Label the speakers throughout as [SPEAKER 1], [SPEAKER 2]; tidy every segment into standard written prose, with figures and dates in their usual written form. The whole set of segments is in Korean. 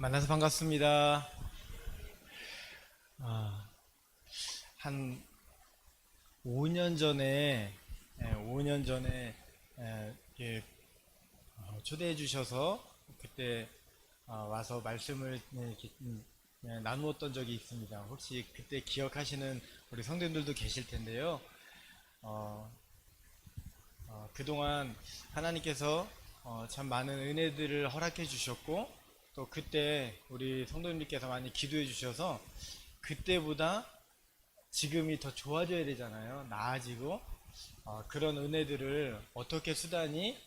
[SPEAKER 1] 만나서 반갑습니다. 아, 한 5년 전에, 5년 전에, 이렇게 초대해 주셔서 그때 와서 말씀을 이렇게, 나누었던 적이 있습니다. 혹시 그때 기억하시는 우리 성도님들도 계실 텐데요. 어, 그동안 하나님께서 참 많은 은혜들을 허락해 주셨고, 또 그때 우리 성도님들께서 많이 기도해 주셔서 그때보다 지금이 더 좋아져야 되잖아요. 나아지고 그런 은혜들을 어떻게 수단이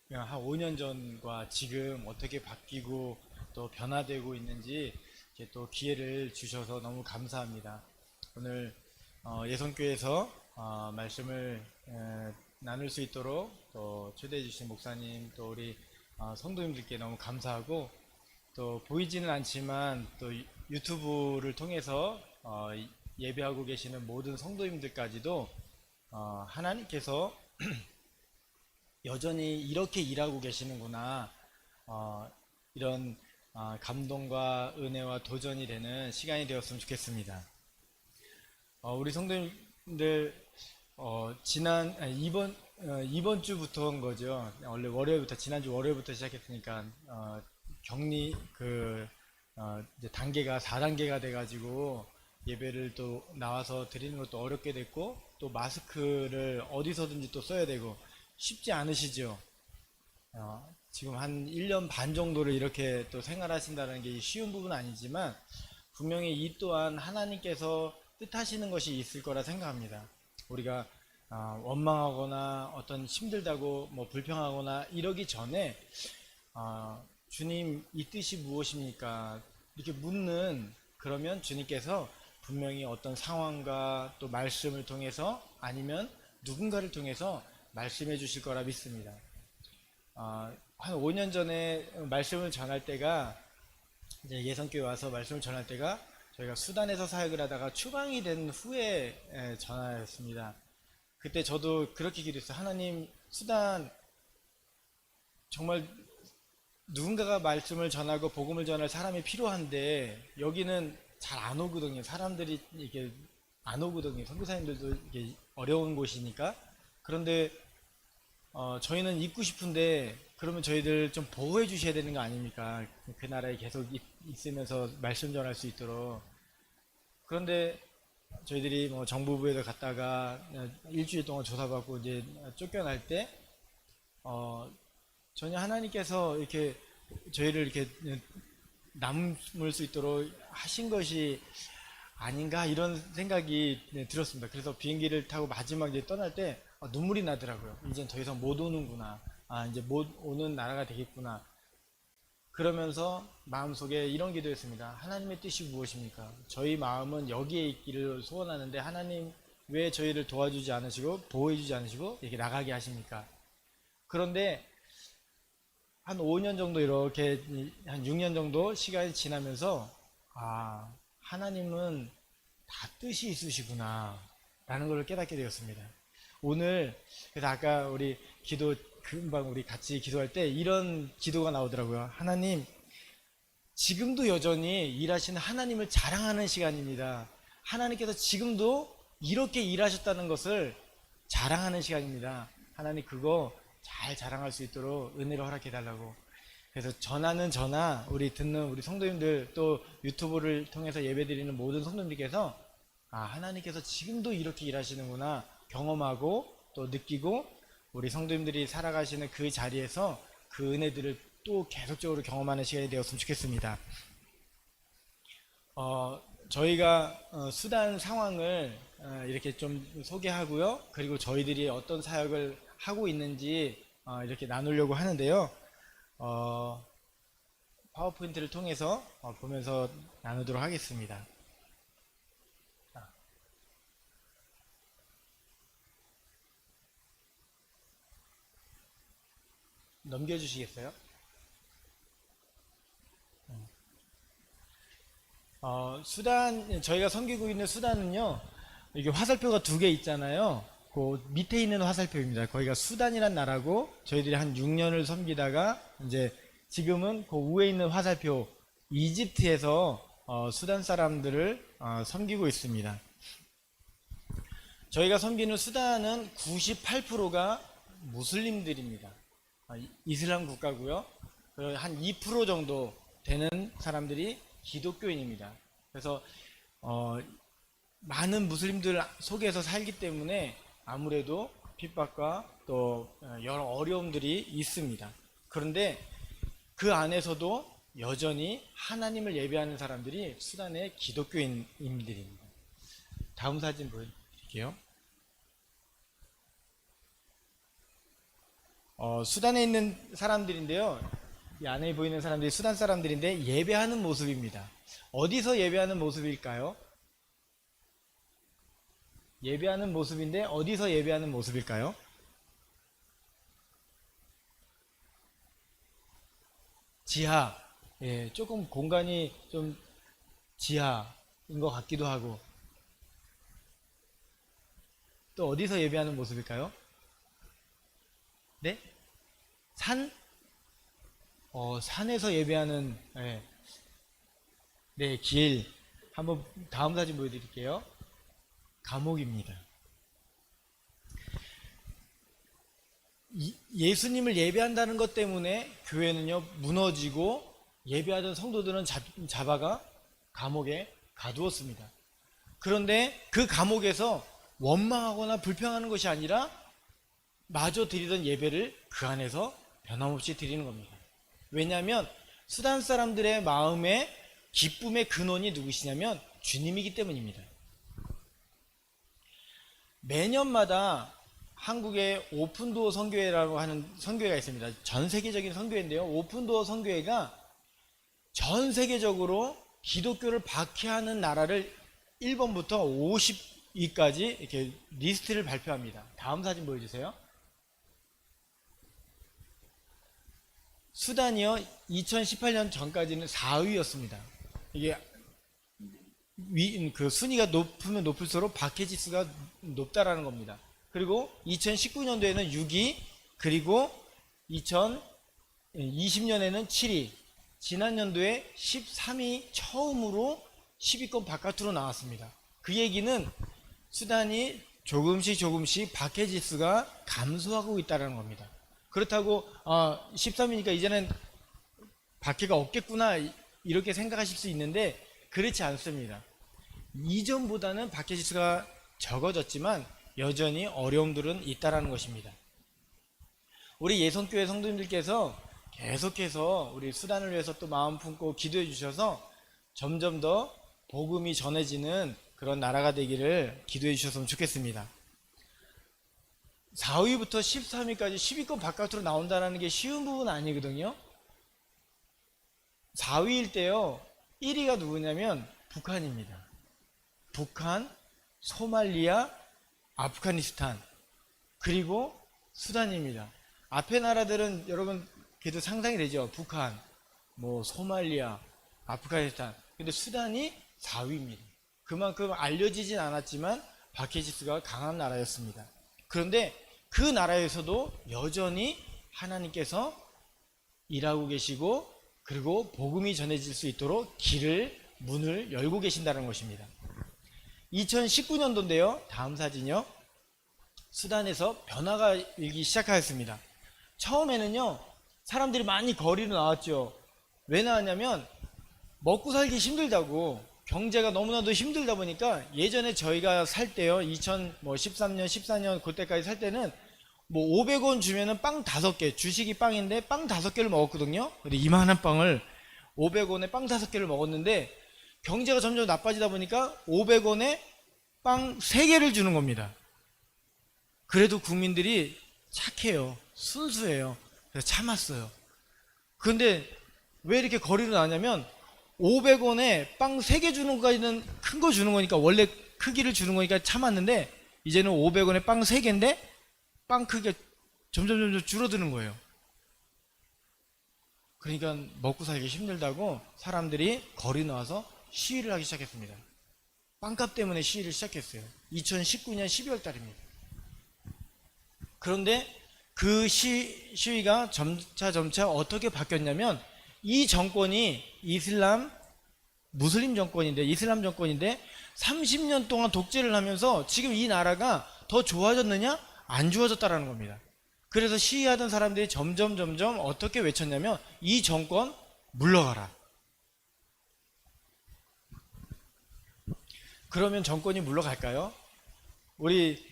[SPEAKER 1] 그냥 한 5년 전과 지금 어떻게 바뀌고 또 변화되고 있는지 이렇게 또 기회를 주셔서 너무 감사합니다. 오늘 예선교회에서 말씀을 나눌 수 있도록 또 초대해 주신 목사님 또 우리 성도님들께 너무 감사하고, 또 보이지는 않지만 또 유튜브를 통해서 예배하고 계시는 모든 성도님들까지도 하나님께서 여전히 이렇게 일하고 계시는구나, 이런 감동과 은혜와 도전이 되는 시간이 되었으면 좋겠습니다. 우리 성도님들 이번 주부터인 거죠. 원래 월요일부터, 지난주 월요일부터 시작했으니까 격리 이제 단계가 4단계가 돼가지고 예배를 또 나와서 드리는 것도 어렵게 됐고, 또 마스크를 어디서든지 또 써야 되고 쉽지 않으시죠? 지금 한 1년 반 정도를 이렇게 또 생활하신다는 게 쉬운 부분은 아니지만 분명히 이 또한 하나님께서 뜻하시는 것이 있을 거라 생각합니다. 우리가 원망하거나 어떤 힘들다고 뭐 불평하거나 이러기 전에 주님 이 뜻이 무엇입니까? 이렇게 묻는, 그러면 주님께서 분명히 어떤 상황과 또 말씀을 통해서 아니면 누군가를 통해서 말씀해 주실 거라 믿습니다. 한 5년 전에 말씀을 전할 때가, 이제 예선교회 와서 말씀을 전할 때가 저희가 수단에서 사역을 하다가 추방이 된 후에 전하였습니다. 그때 저도 그렇게 기도했어요. 하나님, 수단 정말 누군가가 말씀을 전하고 복음을 전할 사람이 필요한데 여기는 잘 안 오거든요. 사람들이 이게 안 오거든요. 선교사님들도 이게 어려운 곳이니까. 그런데 저희는 있고 싶은데 그러면 저희들 좀 보호해 주셔야 되는 거 아닙니까? 그 나라에 계속 있으면서 말씀 전할 수 있도록. 그런데 저희들이 뭐 정부부에도 갔다가 일주일 동안 조사받고 이제 쫓겨날 때 전혀 하나님께서 이렇게 저희를 이렇게 남을 수 있도록 하신 것이 아닌가, 이런 생각이 들었습니다. 그래서 비행기를 타고 마지막 이제 떠날 때 눈물이 나더라고요. 이젠 더 이상 못 오는구나. 이제 못 오는 나라가 되겠구나. 그러면서 마음속에 이런 기도했습니다. 하나님의 뜻이 무엇입니까? 저희 마음은 여기에 있기를 소원하는데 하나님 왜 저희를 도와주지 않으시고 보호해주지 않으시고 이렇게 나가게 하십니까? 그런데 한 5년 정도, 이렇게 한 6년 정도 시간이 지나면서 하나님은 다 뜻이 있으시구나 라는 걸 깨닫게 되었습니다. 오늘 그래서 아까 우리 기도 금방 우리 같이 기도할 때 이런 기도가 나오더라고요. 하나님, 지금도 여전히 일하시는 하나님을 자랑하는 시간입니다. 하나님께서 지금도 이렇게 일하셨다는 것을 자랑하는 시간입니다. 하나님, 그거 잘 자랑할 수 있도록 은혜를 허락해 달라고. 그래서 전하는 저나 우리 듣는 우리 성도님들, 또 유튜브를 통해서 예배드리는 모든 성도님들께서 하나님께서 지금도 이렇게 일하시는구나 경험하고 또 느끼고, 우리 성도님들이 살아가시는 그 자리에서 그 은혜들을 또 계속적으로 경험하는 시간이 되었으면 좋겠습니다. 저희가 수단 상황을 이렇게 좀 소개하고요. 그리고 저희들이 어떤 사역을 하고 있는지 이렇게 나누려고 하는데요. 파워포인트를 통해서 보면서 나누도록 하겠습니다. 넘겨주시겠어요? 수단, 저희가 섬기고 있는 수단은요, 이게 화살표가 두 개 있잖아요. 그 밑에 있는 화살표입니다. 거기가 수단이란 나라고, 저희들이 한 6년을 섬기다가 이제 지금은 그 위에 있는 화살표 이집트에서 수단 사람들을 섬기고 있습니다. 저희가 섬기는 수단은 98%가 무슬림들입니다. 이슬람 국가고요. 한 2% 정도 되는 사람들이 기독교인입니다. 그래서 많은 무슬림들 속에서 살기 때문에 아무래도 핍박과 또 여러 어려움들이 있습니다. 그런데 그 안에서도 여전히 하나님을 예배하는 사람들이 수단의 기독교인들입니다. 다음 사진 보여드릴게요. 수단에 있는 사람들인데요. 이 안에 보이는 사람들이 수단 사람들인데 예배하는 모습입니다. 어디서 예배하는 모습일까요? 예배하는 모습인데 어디서 예배하는 모습일까요? 지하. 예, 조금 공간이 좀 지하인 것 같기도 하고. 또 어디서 예배하는 모습일까요? 네? 산? 산에서 예배하는, 예. 네, 길. 한번 다음 사진 보여드릴게요. 감옥입니다. 예수님을 예배한다는 것 때문에 교회는요 무너지고 예배하던 성도들은 잡아가 감옥에 가두었습니다. 그런데 그 감옥에서 원망하거나 불평하는 것이 아니라 마저 드리던 예배를 그 안에서 변함없이 드리는 겁니다. 왜냐하면 수단 사람들의 마음에 기쁨의 근원이 누구시냐면 주님이기 때문입니다. 매년마다 한국의 오픈도어 선교회라고 하는 선교회가 있습니다. 전 세계적인 선교회인데요. 오픈도어 선교회가 전 세계적으로 기독교를 박해하는 나라를 1번부터 50위까지 이렇게 리스트를 발표합니다. 다음 사진 보여주세요. 수단이요, 2018년 전까지는 4위였습니다. 이게 그 순위가 높으면 높을수록 박해 지수가 높다라는 겁니다. 그리고 2019년도에는 6위, 그리고 2020년에는 7위, 지난 연도에 13위 처음으로 10위권 바깥으로 나왔습니다. 그 얘기는 수단이 조금씩 박해 지수가 감소하고 있다는 겁니다. 그렇다고 13위니까 이제는 박해가 없겠구나 이렇게 생각하실 수 있는데 그렇지 않습니다. 이전보다는 박해 지수가 적어졌지만 여전히 어려움들은 있다라는 것입니다. 우리 예성교회 성도님들께서 계속해서 우리 수단을 위해서 또 마음 품고 기도해 주셔서 점점 더 복음이 전해지는 그런 나라가 되기를 기도해 주셨으면 좋겠습니다. 4위부터 13위까지 10위권 바깥으로 나온다는 게 쉬운 부분은 아니거든요. 4위일 때요, 1위가 누구냐면 북한입니다. 북한, 소말리아, 아프가니스탄, 그리고 수단입니다. 앞에 나라들은 여러분 그래도 상상이 되죠. 북한, 소말리아, 아프가니스탄. 근데 수단이 4위입니다. 그만큼 알려지진 않았지만 박해지수가 강한 나라였습니다. 그런데 그 나라에서도 여전히 하나님께서 일하고 계시고 그리고 복음이 전해질 수 있도록 문을 열고 계신다는 것입니다. 2019년도인데요. 다음 사진이요. 수단에서 변화가 일기 시작하였습니다. 처음에는요, 사람들이 많이 거리로 나왔죠. 왜 나왔냐면 먹고 살기 힘들다고, 경제가 너무나도 힘들다 보니까 예전에 저희가 살 때요, 2013년, 14년 그때까지 살 때는 500원 주면은 빵 5개, 주식이 빵인데 빵 5개를 먹었거든요. 근데 이만한 빵을 500원에 빵 5개를 먹었는데 경제가 점점 나빠지다 보니까 500원에 빵 3개를 주는 겁니다. 그래도 국민들이 착해요. 순수해요. 그래서 참았어요. 그런데 왜 이렇게 거리로 나냐면 500원에 빵 3개 주는 것까지는 큰 거 주는 거니까, 원래 크기를 주는 거니까 참았는데 이제는 500원에 빵 3개인데 빵 크기가 점점 줄어드는 거예요. 그러니까 먹고 살기 힘들다고 사람들이 거리 나와서 시위를 하기 시작했습니다. 빵값 때문에 시위를 시작했어요. 2019년 12월 달입니다. 그런데 그 시위가 점차 어떻게 바뀌었냐면 이 정권이 무슬림 정권인데, 이슬람 정권인데 30년 동안 독재를 하면서 지금 이 나라가 더 좋아졌느냐? 안 좋아졌다라는 겁니다. 그래서 시위하던 사람들이 점점 어떻게 외쳤냐면, 이 정권 물러가라. 그러면 정권이 물러갈까요? 우리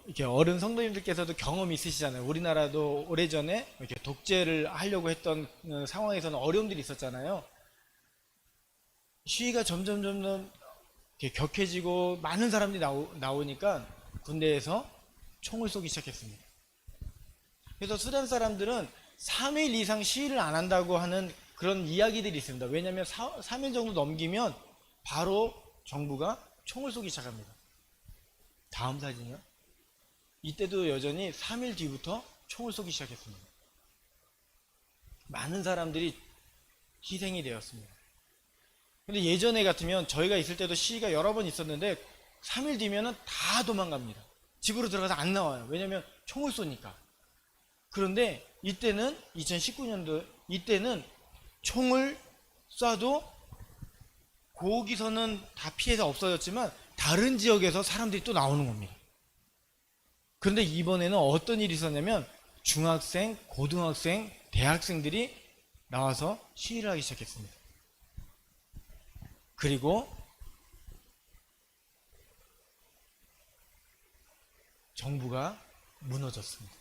[SPEAKER 1] 이렇게 어른 성도님들께서도 경험이 있으시잖아요. 우리나라도 오래전에 이렇게 독재를 하려고 했던 상황에서는 어려움들이 있었잖아요. 시위가 점점 이렇게 격해지고 많은 사람들이 나오니까 군대에서 총을 쏘기 시작했습니다. 그래서 수단 사람들은 3일 이상 시위를 안 한다고 하는 그런 이야기들이 있습니다. 왜냐하면 3일 정도 넘기면 바로 정부가 총을 쏘기 시작합니다. 다음 사진이요. 이때도 여전히 3일 뒤부터 총을 쏘기 시작했습니다. 많은 사람들이 희생이 되었습니다. 근데 예전에 같으면 저희가 있을 때도 시위가 여러 번 있었는데 3일 뒤면은 다 도망갑니다. 집으로 들어가서 안 나와요. 왜냐면 총을 쏘니까. 그런데 이때는 2019년도 이때는 총을 쏴도 거기서는 다 피해서 없어졌지만 다른 지역에서 사람들이 또 나오는 겁니다. 그런데 이번에는 어떤 일이 있었냐면 중학생, 고등학생, 대학생들이 나와서 시위를 하기 시작했습니다. 그리고 정부가 무너졌습니다.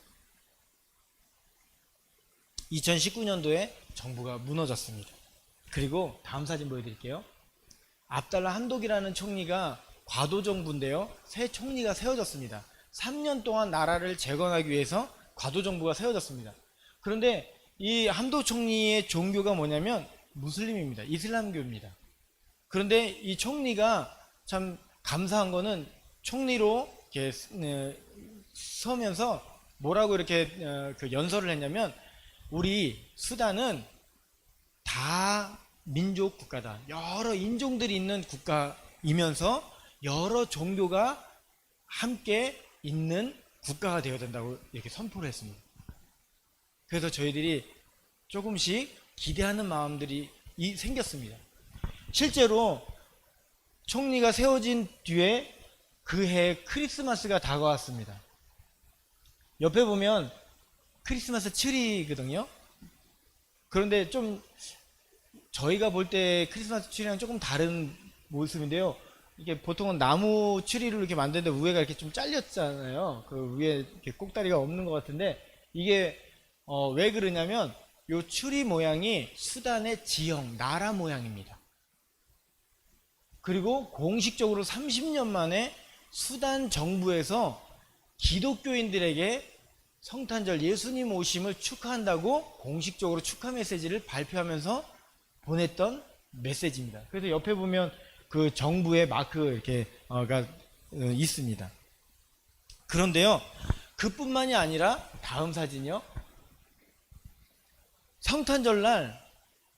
[SPEAKER 1] 2019년도에 정부가 무너졌습니다. 그리고 다음 사진 보여드릴게요. 압달라 함독이라는 총리가 과도정부인데요. 새 총리가 세워졌습니다. 3년 동안 나라를 재건하기 위해서 과도정부가 세워졌습니다. 그런데 이 함독 총리의 종교가 뭐냐면 무슬림입니다. 이슬람교입니다. 그런데 이 총리가 참 감사한 거는 총리로 이렇게 서면서 뭐라고 이렇게 그 연설을 했냐면, 우리 수단은 다 민족 국가다. 여러 인종들이 있는 국가이면서 여러 종교가 함께 있는 국가가 되어야 된다고 이렇게 선포를 했습니다. 그래서 저희들이 조금씩 기대하는 마음들이 생겼습니다. 실제로 총리가 세워진 뒤에 그해 크리스마스가 다가왔습니다. 옆에 보면 크리스마스 트리거든요. 그런데 좀 저희가 볼 때 크리스마스 트리랑 조금 다른 모습인데요. 이게 보통은 나무 트리를 이렇게 만드는데 위에가 이렇게 좀 잘렸잖아요. 그 위에 이렇게 꼭다리가 없는 것 같은데, 이게 왜 그러냐면 요 트리 모양이 수단의 지형, 나라 모양입니다. 그리고 공식적으로 30년 만에 수단 정부에서 기독교인들에게 성탄절 예수님 오심을 축하한다고 공식적으로 축하 메시지를 발표하면서 보냈던 메시지입니다. 그래서 옆에 보면 그 정부의 마크 이렇게가 있습니다. 그런데요, 그뿐만이 아니라 다음 사진이요. 성탄절날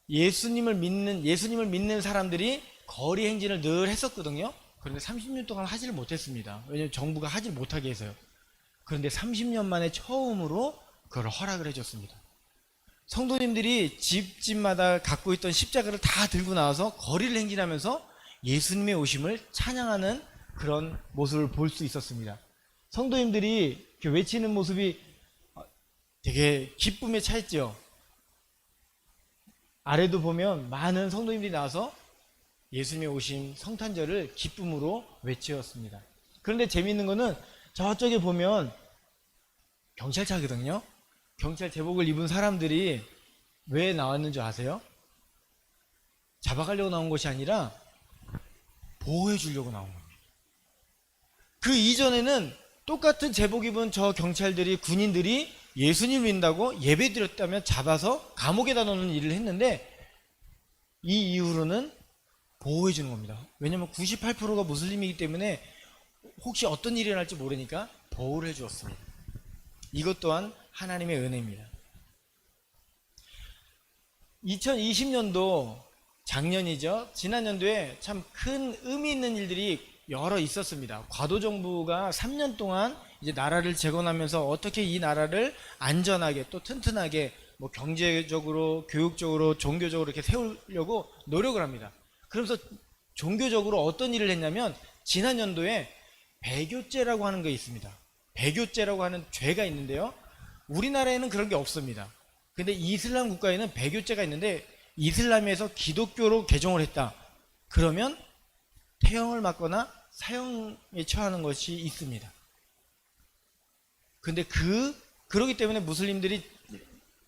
[SPEAKER 1] 예수님을 믿는 사람들이 거리 행진을 늘 했었거든요. 그런데 30년 동안 하지를 못했습니다. 왜냐하면 정부가 하지를 못하게 해서요. 그런데 30년 만에 처음으로 그걸 허락을 해줬습니다. 성도님들이 집마다 갖고 있던 십자가를 다 들고 나와서 거리를 행진하면서 예수님의 오심을 찬양하는 그런 모습을 볼 수 있었습니다. 성도님들이 이렇게 외치는 모습이 되게 기쁨에 차있죠. 아래도 보면 많은 성도님들이 나와서 예수님의 오심 성탄절을 기쁨으로 외치었습니다. 그런데 재미있는 거는 저쪽에 보면 경찰차거든요. 경찰 제복을 입은 사람들이 왜 나왔는 줄 아세요? 잡아가려고 나온 것이 아니라 보호해 주려고 나온 겁니다. 그 이전에는 똑같은 제복 입은 저 경찰들이, 군인들이 예수님을 믿는다고 예배 드렸다면 잡아서 감옥에다 넣는 일을 했는데, 이 이후로는 보호해 주는 겁니다. 왜냐하면 98%가 무슬림이기 때문에 혹시 어떤 일이 일어날지 모르니까 보호를 해 주었습니다. 이것 또한 하나님의 은혜입니다. 2020년도 작년이죠. 지난 연도에 참 큰 의미 있는 일들이 여러 있었습니다. 과도정부가 3년 동안 이제 나라를 재건하면서 어떻게 이 나라를 안전하게 또 튼튼하게 뭐 경제적으로, 교육적으로, 종교적으로 이렇게 세우려고 노력을 합니다. 그러면서 종교적으로 어떤 일을 했냐면 지난 연도에 배교죄라고 하는 게 있습니다. 배교죄라고 하는 죄가 있는데요. 우리나라에는 그런 게 없습니다. 근데 이슬람 국가에는 배교죄가 있는데 이슬람에서 기독교로 개종을 했다. 그러면 태형을 맞거나 사형에 처하는 것이 있습니다. 근데 그러기 때문에 무슬림들이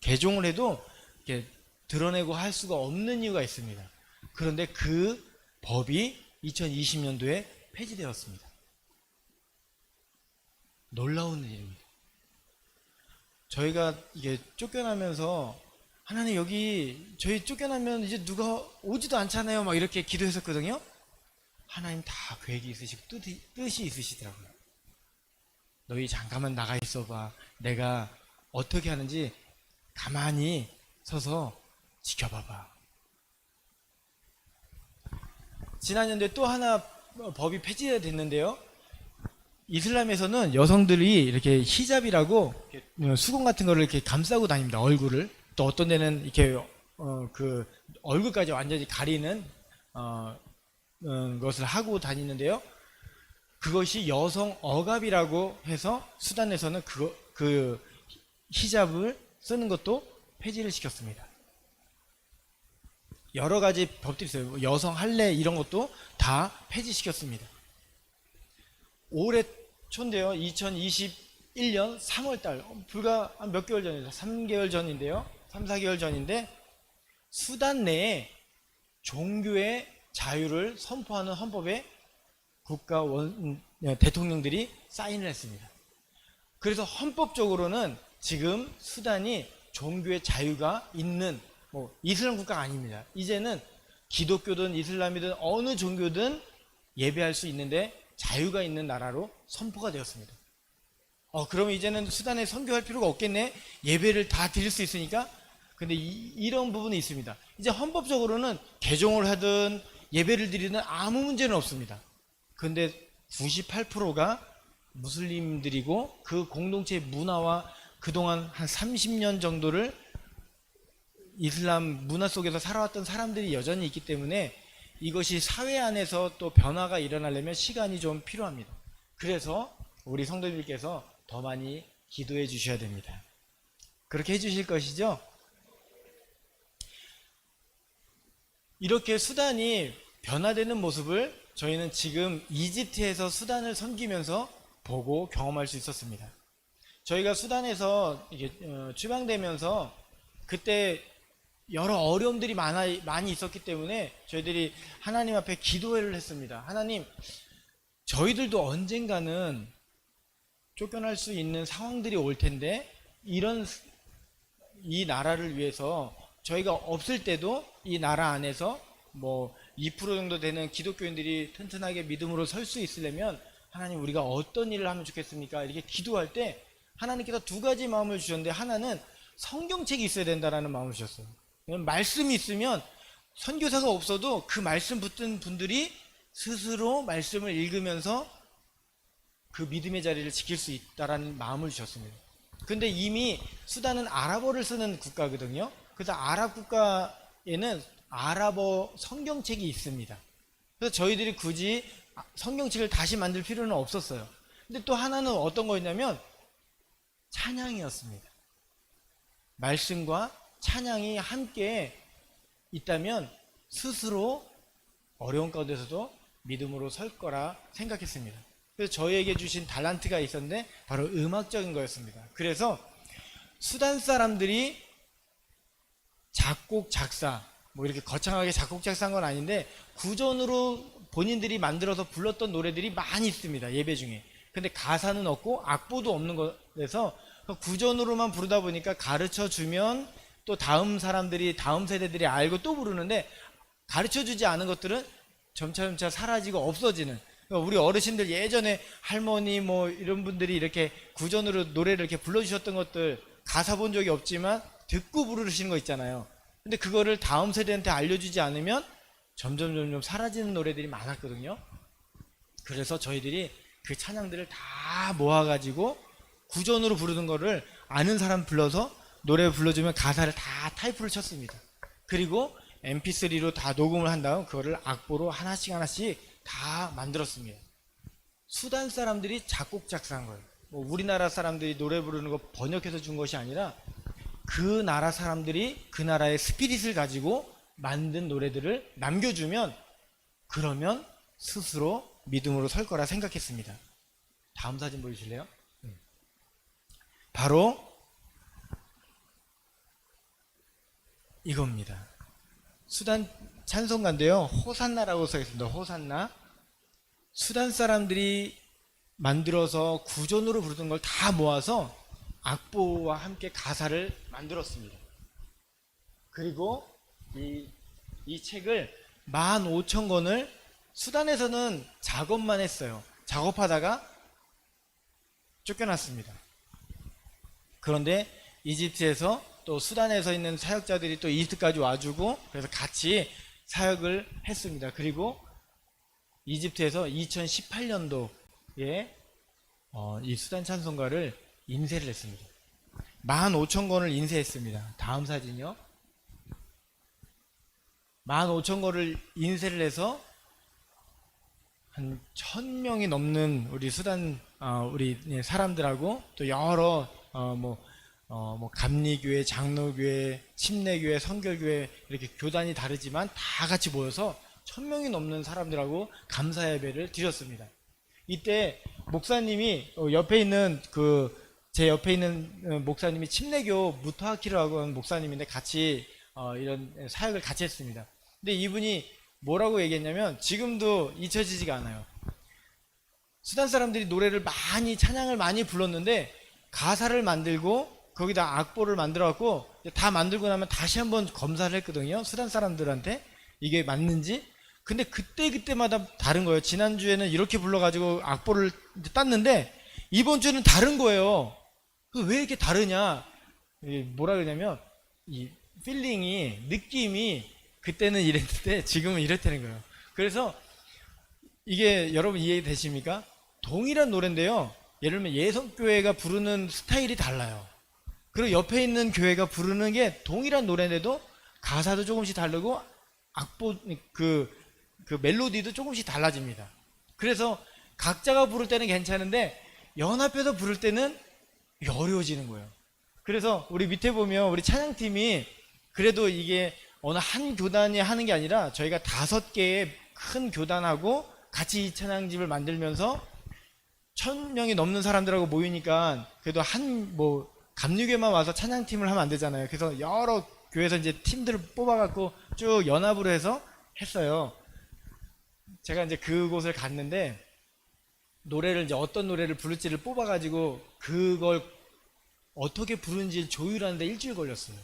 [SPEAKER 1] 개종을 해도 이렇게 드러내고 할 수가 없는 이유가 있습니다. 그런데 그 법이 2020년도에 폐지되었습니다. 놀라운 일입니다. 저희가 이게 쫓겨나면서 하나님 여기 저희 쫓겨나면 이제 누가 오지도 않잖아요. 막 이렇게 기도했었거든요. 하나님 다 계획이 있으시고 뜻이 있으시더라고요. 너희 잠깐만 나가 있어봐. 내가 어떻게 하는지 가만히 서서 지켜봐봐. 지난 연도에 또 하나 법이 폐지됐는데요. 이슬람에서는 여성들이 이렇게 히잡이라고 수건 같은 거를 이렇게 감싸고 다닙니다. 얼굴을. 또 어떤 데는 이렇게 그 얼굴까지 완전히 가리는 것을 하고 다니는데요. 그것이 여성 억압이라고 해서 수단에서는 그 히잡을 쓰는 것도 폐지를 시켰습니다. 여러 가지 법들이 있어요. 여성 할례 이런 것도 다 폐지시켰습니다. 올해 초인데요. 2021년 3월달 불과 한 몇 개월 전이죠. 3개월 전인데요. 3, 4개월 전인데 수단 내에 종교의 자유를 선포하는 헌법에 대통령들이 사인을 했습니다. 그래서 헌법적으로는 지금 수단이 종교의 자유가 있는 이슬람 국가가 아닙니다. 이제는 기독교든 이슬람이든 어느 종교든 예배할 수 있는데 자유가 있는 나라로 선포가 되었습니다. 그러면 이제는 수단에 선교할 필요가 없겠네. 예배를 다 드릴 수 있으니까. 근데 이런 부분이 있습니다. 이제 헌법적으로는 개종을 하든 예배를 드리든 아무 문제는 없습니다. 근데 98%가 무슬림들이고 그 공동체의 문화와 그동안 한 30년 정도를 이슬람 문화 속에서 살아왔던 사람들이 여전히 있기 때문에 이것이 사회 안에서 또 변화가 일어나려면 시간이 좀 필요합니다. 그래서 우리 성도님들께서 더 많이 기도해 주셔야 됩니다. 그렇게 해 주실 것이죠? 이렇게 수단이 변화되는 모습을 저희는 지금 이집트에서 수단을 섬기면서 보고 경험할 수 있었습니다. 저희가 수단에서 이게 추방되면서 그때 여러 어려움들이 많이 있었기 때문에 저희들이 하나님 앞에 기도를 했습니다. 하나님, 저희들도 언젠가는 쫓겨날 수 있는 상황들이 올 텐데 이 나라를 위해서 저희가 없을 때도 이 나라 안에서 2% 정도 되는 기독교인들이 튼튼하게 믿음으로 설 수 있으려면 하나님 우리가 어떤 일을 하면 좋겠습니까? 이렇게 기도할 때 하나님께서 두 가지 마음을 주셨는데 하나는 성경책이 있어야 된다라는 마음을 주셨어요. 말씀이 있으면 선교사가 없어도 그 말씀 붙든 분들이 스스로 말씀을 읽으면서 그 믿음의 자리를 지킬 수 있다라는 마음을 주셨습니다. 근데 이미 수단은 아랍어를 쓰는 국가거든요. 그래서 아랍 국가에는 아랍어 성경책이 있습니다. 그래서 저희들이 굳이 성경책을 다시 만들 필요는 없었어요. 근데 또 하나는 어떤 거였냐면 찬양이었습니다. 말씀과 찬양이 함께 있다면 스스로 어려운 가운데서도 믿음으로 설 거라 생각했습니다. 그래서 저희에게 주신 달란트가 있었는데 바로 음악적인 거였습니다. 그래서 수단 사람들이 작곡, 작사, 이렇게 거창하게 작곡, 작사한 건 아닌데 구전으로 본인들이 만들어서 불렀던 노래들이 많이 있습니다. 예배 중에. 근데 가사는 없고 악보도 없는 거라서 구전으로만 부르다 보니까 가르쳐 주면 또 다음 세대들이 알고 또 부르는데 가르쳐 주지 않은 것들은 점차 사라지고 없어지는. 그러니까 우리 어르신들 예전에 할머니 이런 분들이 이렇게 구전으로 노래를 이렇게 불러주셨던 것들 가사 본 적이 없지만 듣고 부르시는 거 있잖아요. 근데 그거를 다음 세대한테 알려주지 않으면 점점 사라지는 노래들이 많았거든요. 그래서 저희들이 그 찬양들을 다 모아가지고 구전으로 부르는 거를 아는 사람 불러서 노래 불러주면 가사를 다 타이프를 쳤습니다. 그리고 mp3로 다 녹음을 한 다음 그거를 악보로 하나씩 하나씩 다 만들었습니다. 수단 사람들이 작곡 작사한 거예요. 뭐 우리나라 사람들이 노래 부르는 거 번역해서 준 것이 아니라 그 나라 사람들이 그 나라의 스피릿을 가지고 만든 노래들을 남겨주면 그러면 스스로 믿음으로 설 거라 생각했습니다. 다음 사진 보여주실래요? 바로 이겁니다. 수단 찬송가인데요. 호산나라고 써 있습니다. 호산나. 수단 사람들이 만들어서 구전으로 부르던 걸 다 모아서 악보와 함께 가사를 만들었습니다. 그리고 이 책을 15,000권을 수단에서는 작업만 했어요. 작업하다가 쫓겨났습니다. 그런데 이집트에서 또 수단에서 있는 사역자들이 또 이집트까지 와주고 그래서 같이 사역을 했습니다. 그리고 이집트에서 2018년도에 이 수단 찬송가를 인쇄를 했습니다. 15,000권을 인쇄했습니다. 다음 사진이요. 15,000권을 인쇄를 해서 한 1,000명이 넘는 우리 수단 우리 사람들하고 또 여러 감리교회, 장로교회, 침례교회, 성결교회 이렇게 교단이 다르지만 다 같이 모여서 1,000명이 넘는 사람들하고 감사 예배를 드렸습니다. 이때 목사님이 옆에 있는 제 옆에 있는 목사님이 침례교 무타키르라고 하는 목사님인데 같이 이런 사역을 같이 했습니다. 근데 이분이 뭐라고 얘기했냐면 지금도 잊혀지지가 않아요. 수단 사람들이 노래를 많이 찬양을 많이 불렀는데 가사를 만들고 거기다 악보를 만들어 갖고 다 만들고 나면 다시 한번 검사를 했거든요. 수단 사람들한테 이게 맞는지. 근데 그때마다 다른 거예요. 지난주에는 이렇게 불러가지고 악보를 땄는데 이번 주는 다른 거예요. 왜 이렇게 다르냐? 뭐라 그러냐면 이 필링이 느낌이 그때는 이랬는데 지금은 이랬다는 거예요. 그래서 이게 여러분 이해되십니까? 동일한 노래인데요. 예를 들면 예성교회가 부르는 스타일이 달라요. 그리고 옆에 있는 교회가 부르는 게 동일한 노래인데도 가사도 조금씩 다르고 악보 그 멜로디도 조금씩 달라집니다. 그래서 각자가 부를 때는 괜찮은데 연합해서 부를 때는 어려워지는 거예요. 그래서 우리 밑에 보면 우리 찬양팀이 그래도 이게 어느 한 교단이 하는 게 아니라 저희가 5개의 큰 교단하고 같이 이 찬양집을 만들면서 1,000명이 넘는 사람들하고 모이니까 그래도 감리교회만 와서 찬양팀을 하면 안 되잖아요. 그래서 여러 교회에서 이제 팀들을 뽑아갖고 쭉 연합으로 해서 했어요. 제가 이제 그곳을 갔는데 노래를 이제 어떤 노래를 부를지를 뽑아가지고 그걸 어떻게 부르는지 조율하는데 일주일 걸렸어요.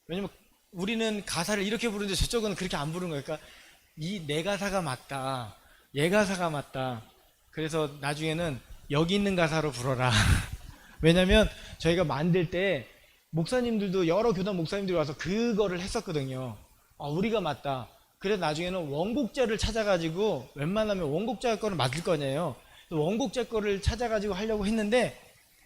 [SPEAKER 1] 왜냐면 우리는 가사를 이렇게 부르는데 저쪽은 그렇게 안 부르는 거니까 이 내 가사가 맞다, 얘 가사가 맞다. 그래서 나중에는 여기 있는 가사로 불어라. 왜냐면 저희가 만들 때 목사님들도 여러 교단 목사님들이 와서 그거를 했었거든요. 우리가 맞다. 그래서 나중에는 원곡자를 찾아가지고 웬만하면 원곡자 거를 맞을 거냐요. 원곡자 거를 찾아가지고 하려고 했는데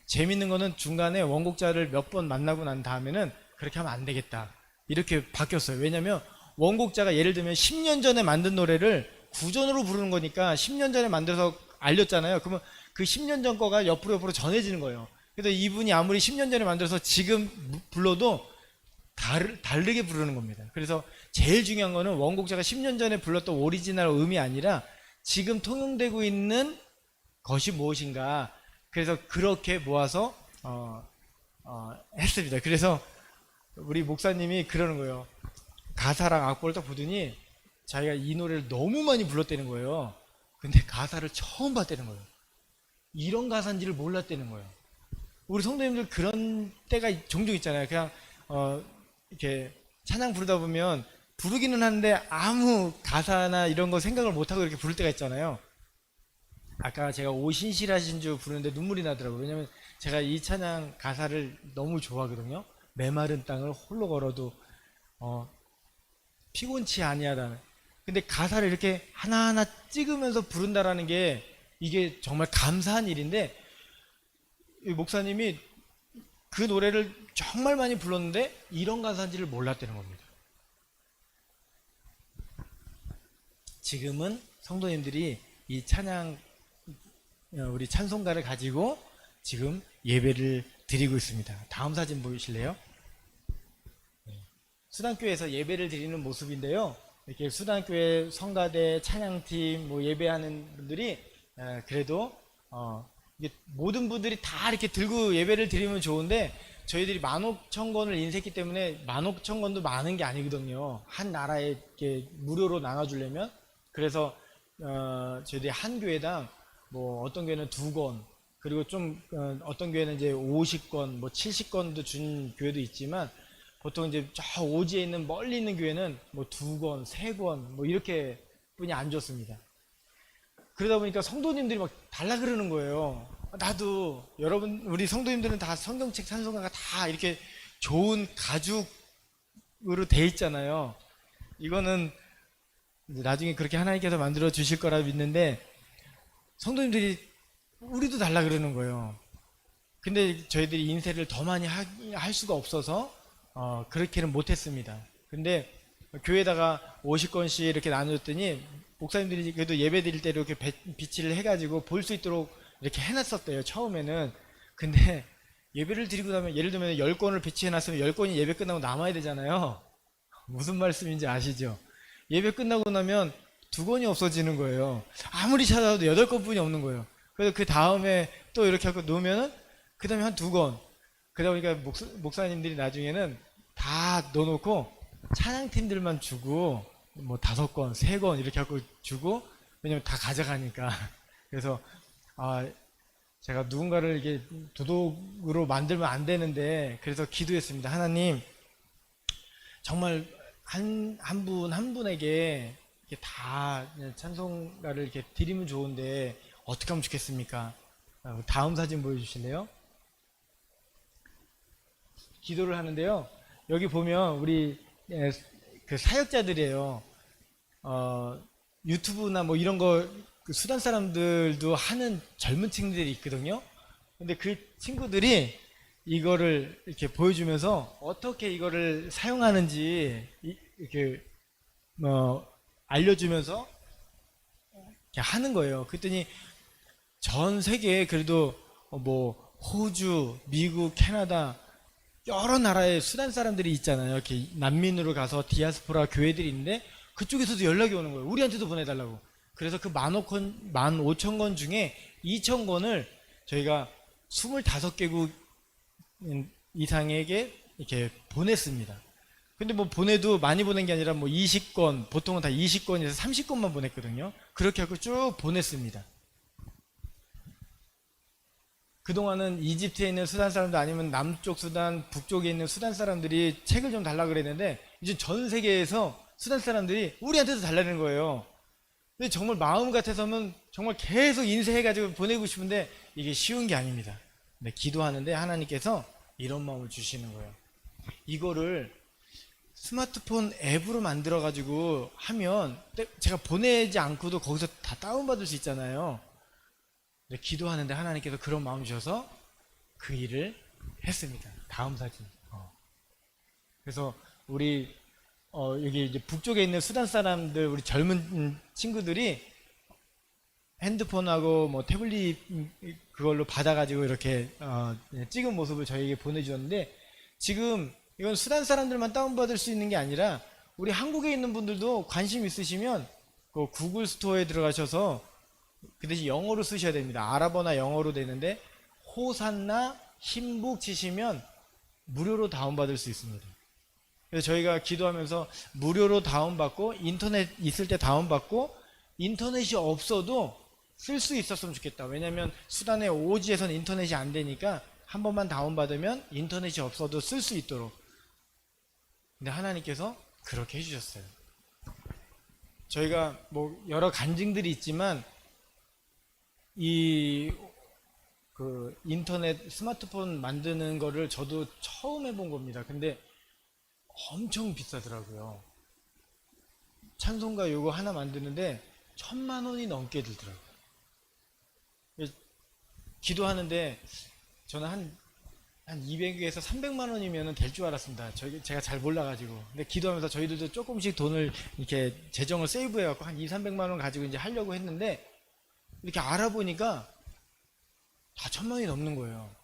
[SPEAKER 1] 재밌는 거는 중간에 원곡자를 몇 번 만나고 난 다음에는 그렇게 하면 안 되겠다. 이렇게 바뀌었어요. 왜냐면 원곡자가 예를 들면 10년 전에 만든 노래를 구전으로 부르는 거니까 10년 전에 만들어서 알렸잖아요. 그러면 그 10년 전 거가 옆으로 전해지는 거예요. 그래서 이분이 아무리 10년 전에 만들어서 지금 불러도 다르게 부르는 겁니다. 그래서 제일 중요한 거는 원곡자가 10년 전에 불렀던 오리지널 음이 아니라 지금 통용되고 있는 것이 무엇인가. 그래서 그렇게 모아서 했습니다. 그래서 우리 목사님이 그러는 거예요. 가사랑 악보를 딱 보더니 자기가 이 노래를 너무 많이 불렀다는 거예요. 근데 가사를 처음 봤다는 거예요. 이런 가사인지를 몰랐다는 거예요. 우리 성도님들 그런 때가 종종 있잖아요. 그냥 이렇게 찬양 부르다 보면 부르기는 하는데 아무 가사나 이런 거 생각을 못하고 이렇게 부를 때가 있잖아요. 아까 제가 오신실하신 주 부르는데 눈물이 나더라고요. 왜냐면 제가 이 찬양 가사를 너무 좋아하거든요. 메마른 땅을 홀로 걸어도 피곤치 아니하다는. 근데 가사를 이렇게 하나하나 찍으면서 부른다라는 게 이게 정말 감사한 일인데 목사님이 그 노래를 정말 많이 불렀는데 이런 가사인지를 몰랐다는 겁니다. 지금은 성도님들이 이 찬양, 우리 찬송가를 가지고 지금 예배를 드리고 있습니다. 다음 사진 보이실래요? 수단교회에서 예배를 드리는 모습인데요. 이렇게 수단교회 성가대 찬양팀 뭐 예배하는 분들이 그래도 이게 모든 분들이 다 이렇게 들고 예배를 드리면 좋은데 저희들이 15,000권을 인쇄했기 때문에 15,000권도 많은 게 아니거든요. 한 나라에 이렇게 무료로 나눠주려면. 그래서 저희들이 한 교회당 뭐 어떤 교회는 2권, 그리고 좀 어떤 교회는 이제 50권, 뭐 70권도 준 교회도 있지만 보통 이제 저 오지에 있는 멀리 있는 교회는 뭐 2권, 3권 뭐 이렇게 뿐이 안 줬습니다. 그러다 보니까 성도님들이 막 달라 그러는 거예요. 나도, 여러분 우리 성도님들은 다 성경책 찬송가가 다 이렇게 좋은 가죽으로 돼 있잖아요. 이거는 나중에 그렇게 하나님께서 만들어 주실 거라 믿는데 성도님들이 우리도 달라 그러는 거예요. 근데 저희들이 인쇄를 더 많이 할 수가 없어서 그렇게는 못했습니다. 근데 교회에다가 50권씩 이렇게 나눠줬더니 목사님들이 그래도 예배 드릴 때 이렇게 비치를 해가지고 볼 수 있도록 이렇게 해놨었대요, 처음에는. 근데 예배를 드리고 나면, 예를 들면 10권을 배치해놨으면 10권이 예배 끝나고 남아야 되잖아요. 무슨 말씀인지 아시죠? 예배 끝나고 나면 2권이 없어지는 거예요. 아무리 찾아도 8권뿐이 없는 거예요. 그래서 그 다음에 또 이렇게 하고 놓으면은 그 다음에 한 2권. 그러다 보니까 목사님들이 나중에는 다 넣어놓고 찬양팀들만 주고 뭐 5권, 3권 이렇게 하고 주고, 왜냐면 다 가져가니까. 그래서 제가 누군가를 이게 도둑으로 만들면 안 되는데, 그래서 기도했습니다. 하나님, 정말 한 분 한 분에게 이렇게 다 찬송가를 이렇게 드리면 좋은데 어떻게 하면 좋겠습니까? 다음 사진 보여주실래요? 기도를 하는데요. 여기 보면 우리 그 사역자들이에요. 유튜브나 뭐 이런 거 그 수단 사람들도 하는 젊은 친구들이 있거든요. 근데 그 친구들이 이거를 이렇게 보여주면서 어떻게 이거를 사용하는지 이렇게 알려주면서 이렇게 하는 거예요. 그랬더니 전 세계에 그래도 뭐 호주, 미국, 캐나다 여러 나라의 수단 사람들이 있잖아요. 이렇게 난민으로 가서 디아스포라 교회들이 있는데 그쪽에서도 연락이 오는 거예요. 우리한테도 보내달라고. 그래서 그 15,000권 중에 2,000권을 저희가 25개국 이상에게 이렇게 보냈습니다. 근데 뭐 보내도 많이 보낸 게 아니라 뭐 20권, 보통은 다 20권에서 30권만 보냈거든요. 그렇게 하고 쭉 보냈습니다. 그동안은 이집트에 있는 수단 사람들, 아니면 남쪽 수단, 북쪽에 있는 수단 사람들이 책을 좀 달라 그랬는데 이제 전 세계에서 수단 사람들이 우리한테도 달라는 거예요. 근데 정말 마음 같아서는 정말 계속 인쇄해가지고 보내고 싶은데 이게 쉬운 게 아닙니다. 근데 기도하는데 하나님께서 이런 마음을 주시는 거예요. 이거를 스마트폰 앱으로 만들어가지고 하면 제가 보내지 않고도 거기서 다 다운받을 수 있잖아요. 근데 기도하는데 하나님께서 그런 마음 주셔서 그 일을 했습니다. 다음 사진. 그래서 우리 여기 이제 북쪽에 있는 수단 사람들, 우리 젊은 친구들이 핸드폰하고 뭐 태블릿 그걸로 받아가지고 이렇게 찍은 모습을 저희에게 보내주셨는데, 지금 이건 수단 사람들만 다운받을 수 있는 게 아니라 우리 한국에 있는 분들도 관심 있으시면 그 구글 스토어에 들어가셔서 그 대신 영어로 쓰셔야 됩니다. 아랍어나 영어로 되는데 호산나 힘북 치시면 무료로 다운받을 수 있습니다. 그래서 저희가 기도하면서 무료로 다운받고 인터넷 있을 때 다운받고 인터넷이 없어도 쓸 수 있었으면 좋겠다. 왜냐면 수단의 오지에서는 인터넷이 안 되니까 한 번만 다운받으면 인터넷이 없어도 쓸 수 있도록. 근데 하나님께서 그렇게 해주셨어요. 저희가 뭐 여러 간증들이 있지만 그 인터넷 스마트폰 만드는 거를 저도 처음 해본 겁니다. 근데 엄청 비싸더라고요. 찬송가 요거 하나 만드는데 1,000,000원이 넘게 들더라고요. 기도하는데 저는 한 한 200에서 300만 원이면 될 줄 알았습니다. 제가 잘 몰라가지고. 근데 기도하면서 저희들도 조금씩 돈을 이렇게 재정을 세이브해갖고 한 2, 300만 원 가지고 이제 하려고 했는데 이렇게 알아보니까 다 1,000만 원이 넘는 거예요.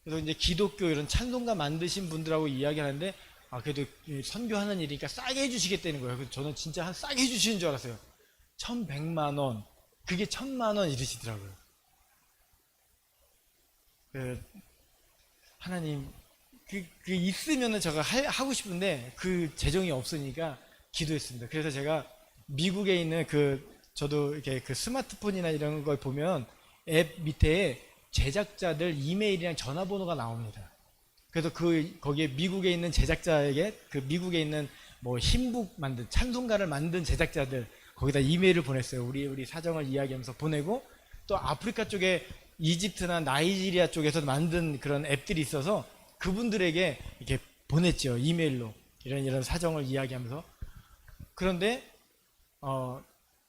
[SPEAKER 1] 그래서 이제 기독교 이런 찬송가 만드신 분들하고 이야기하는데 그래도 선교하는 일이니까 싸게 해주시겠다는 거예요. 그래서 저는 진짜 한 싸게 해주시는 줄 알았어요. 1,100만 원, 그게 1,000만 원 이러시더라고요. 하나님, 그 있으면은 제가 하고 싶은데 그 재정이 없으니까 기도했습니다. 그래서 제가 미국에 있는 저도 이렇게 그 스마트폰이나 이런 걸 보면 앱 밑에 제작자들 이메일이랑 전화번호가 나옵니다. 그래서 거기에 미국에 있는 제작자에게 미국에 있는 뭐 힌북 만든 찬송가를 만든 제작자들 거기다 이메일을 보냈어요. 우리 사정을 이야기하면서 보내고 또 아프리카 쪽에 이집트나 나이지리아 쪽에서 만든 그런 앱들이 있어서 그분들에게 이렇게 보냈죠. 이메일로 이런 사정을 이야기하면서. 그런데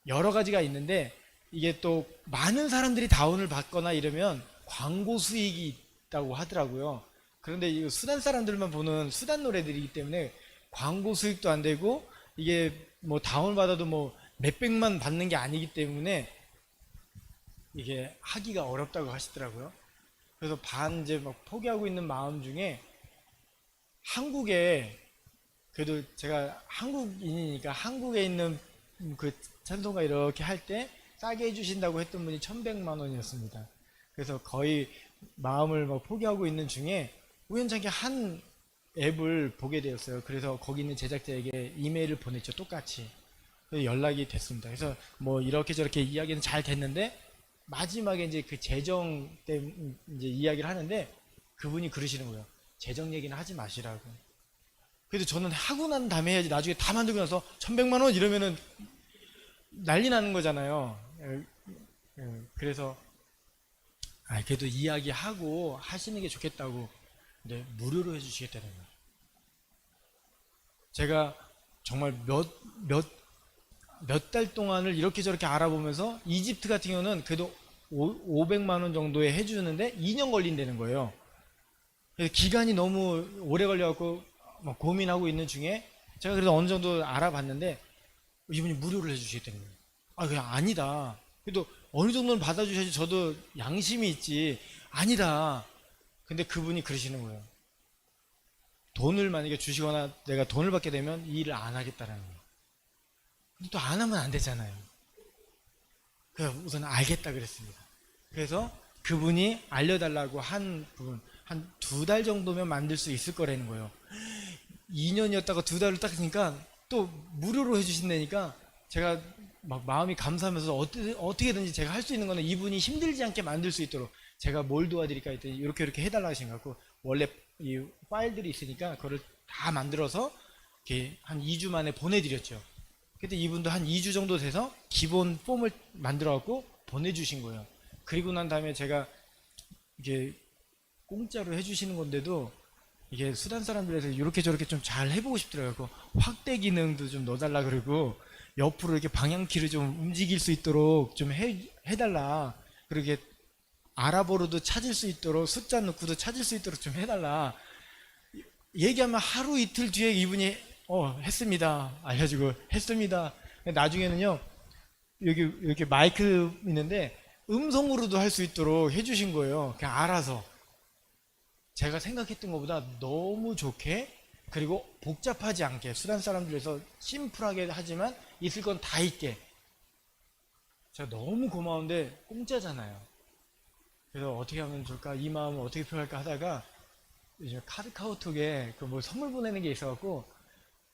[SPEAKER 1] 여러 가지가 있는데 이게 또 많은 사람들이 다운을 받거나 이러면 광고 수익이 있다고 하더라고요. 그런데 이 수단 사람들만 보는 수단 노래들이기 때문에 광고 수익도 안 되고 이게 뭐 다운 받아도 뭐 몇백만 받는 게 아니기 때문에 이게 하기가 어렵다고 하시더라고요. 그래서 이제 막 포기하고 있는 마음 중에 한국에 그래도 제가 한국인이니까 한국에 있는 그 찬송가 이렇게 할 때 싸게 해주신다고 했던 분이 1,100만 원이었습니다. 그래서 거의 마음을 막 포기하고 있는 중에 우연찮게 한 앱을 보게 되었어요. 그래서 거기 있는 제작자에게 이메일을 보냈죠. 똑같이. 그래서 연락이 됐습니다. 그래서 뭐 이렇게 저렇게 이야기는 잘 됐는데 마지막에 이제 그 재정 때문에 이제 이야기를 하는데 그분이 그러시는 거예요. 재정 얘기는 하지 마시라고. 그래도 저는 하고 난 다음에 해야지 나중에 다 만들고 나서 1,100만 원 이러면은 난리 나는 거잖아요. 그래서 그래도 이야기하고 하시는 게 좋겠다고. 근데 무료로 해주시겠다는 거예요. 제가 정말 몇 달 동안을 이렇게 저렇게 알아보면서 이집트 같은 경우는 그래도 500만 원 정도에 해주는데 2년 걸린다는 거예요. 그래서 기간이 너무 오래 걸려갖고 막 고민하고 있는 중에 제가 그래도 어느 정도 알아봤는데 이분이 무료로 해주시겠다는 거예요. 그냥 아니다. 그래도 어느 정도는 받아주셔야지 저도 양심이 있지. 아니다. 근데 그분이 그러시는 거예요. 돈을 만약에 주시거나 내가 돈을 받게 되면 이 일을 안 하겠다라는 거예요. 근데 또 안 하면 안 되잖아요. 그래서 우선 알겠다 그랬습니다. 그래서 그분이 알려달라고 한 부분 한 2달 정도면 만들 수 있을 거라는 거예요. 2년이었다가 2달을 딱 하니까 또 무료로 해주신다니까 제가 막 마음이 감사하면서 어떻게든지 제가 할 수 있는 거는 이분이 힘들지 않게 만들 수 있도록 제가 뭘 도와드릴까 했더니 이렇게 해달라고 하신 것 같고 원래 이 파일들이 있으니까 그거를 다 만들어서 이렇게 한 2주 만에 보내드렸죠. 그때 이분도 한 2주 정도 돼서 기본 폼을 만들어 갖고 보내주신 거예요. 그리고 난 다음에 제가 이게 공짜로 해주시는 건데도 이게 수단 사람들에서 이렇게 저렇게 좀 잘 해보고 싶더라고요. 확대 기능도 좀 넣어달라 그러고 옆으로 이렇게 방향키를 좀 움직일 수 있도록 좀 해달라. 그렇게 아랍어로도 찾을 수 있도록 숫자 넣고도 찾을 수 있도록 좀 해달라. 얘기하면 하루 이틀 뒤에 이분이 했습니다. 알려주고 했습니다. 나중에는요 여기 이렇게 마이크 있는데 음성으로도 할 수 있도록 해주신 거예요. 그냥 알아서. 제가 생각했던 것보다 너무 좋게 그리고 복잡하지 않게 수단 사람들에서 심플하게 하지만 있을 건 다 있게 제가 너무 고마운데 공짜잖아요. 그래서 어떻게 하면 좋을까 이 마음을 어떻게 표현할까 하다가 요즘 카카오톡에 뭐 선물 보내는 게 있어갖고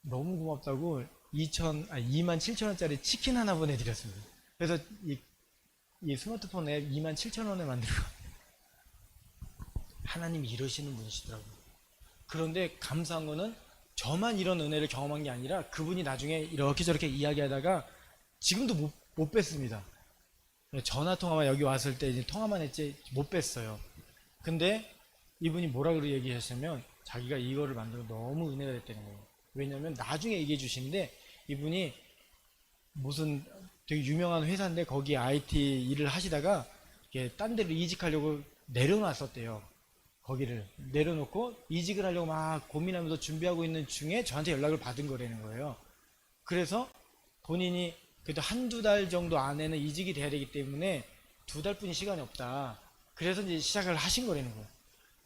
[SPEAKER 1] 너무 고맙다고 27,000원짜리 치킨 하나 보내드렸습니다. 그래서 이 스마트폰 앱 27,000원에 만들고 하나님이 이러시는 분이시더라고요. 그런데 감사한 거는 저만 이런 은혜를 경험한 게 아니라 그분이 나중에 이렇게 저렇게 이야기하다가 지금도 못 뺐습니다. 전화 통화만 여기 왔을 때 이제 통화만 했지 못 뺐어요. 근데 이분이 뭐라 그러 얘기하시냐면 자기가 이거를 만들고 너무 은혜가 됐다는 거예요. 왜냐면 나중에 얘기해 주시는데 이분이 무슨 되게 유명한 회사인데 거기 IT 일을 하시다가 딴 데로 이직하려고 내려놨었대요. 거기를 내려놓고 이직을 하려고 막 고민하면서 준비하고 있는 중에 저한테 연락을 받은 거라는 거예요. 그래서 본인이 그래도 한두 달 정도 안에는 이직이 돼야 되기 때문에 2달뿐이 시간이 없다. 그래서 이제 시작을 하신 거라는 거예요.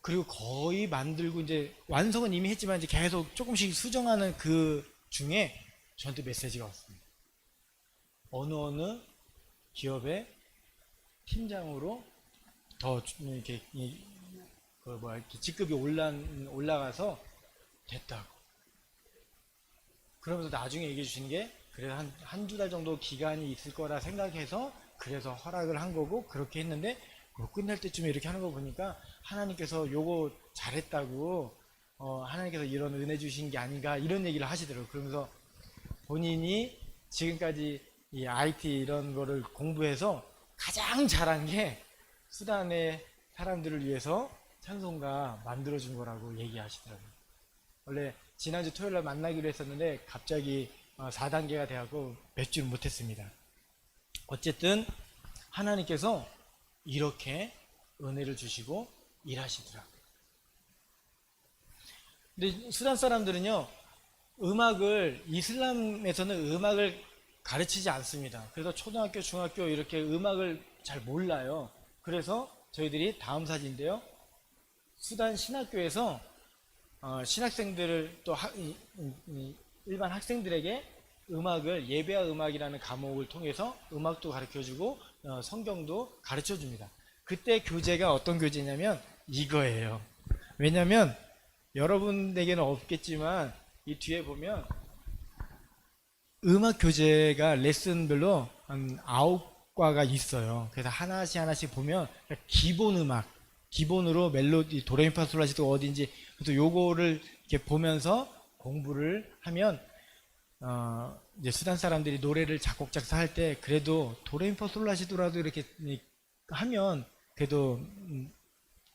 [SPEAKER 1] 그리고 거의 만들고 이제 완성은 이미 했지만 이제 계속 조금씩 수정하는 그 중에 저한테 메시지가 왔습니다. 어느 기업의 팀장으로 더 이렇게 이렇게 직급이 올라가서 됐다고. 그러면서 나중에 얘기해 주시는 게 그래서 한두 달 정도 기간이 있을 거라 생각해서 그래서 허락을 한 거고 그렇게 했는데 끝날 때쯤에 이렇게 하는 거 보니까 하나님께서 요거 잘했다고 하나님께서 이런 은혜 주신 게 아닌가 이런 얘기를 하시더라고요. 그러면서 본인이 지금까지 이 IT 이런 거를 공부해서 가장 잘한 게 수단의 사람들을 위해서 찬송가 만들어준 거라고 얘기하시더라고요. 원래 지난주 토요일날 만나기로 했었는데 갑자기 4단계가 돼갖고 뵙지를 못했습니다. 어쨌든 하나님께서 이렇게 은혜를 주시고 일하시더라고요. 근데 수단 사람들은요, 이슬람에서는 음악을 가르치지 않습니다. 그래서 초등학교, 중학교 이렇게 음악을 잘 몰라요. 그래서 저희들이 다음 사진인데요. 수단 신학교에서 신학생들을 또 일반 학생들에게 음악을 예배와 음악이라는 과목을 통해서 음악도 가르쳐주고 성경도 가르쳐줍니다. 그때 교재가 어떤 교재냐면 이거예요. 왜냐면 여러분에게는 없겠지만 이 뒤에 보면 음악 교재가 레슨별로 한 9과가 있어요. 그래서 하나씩 보면 기본 음악, 기본으로 멜로디, 도레미파솔라시도 어딘지 또 요거를 이렇게 보면서 공부를 하면 이제 수단 사람들이 노래를 작곡 작사할 때 그래도 도레미파솔라시도라도 이렇게 하면 그래도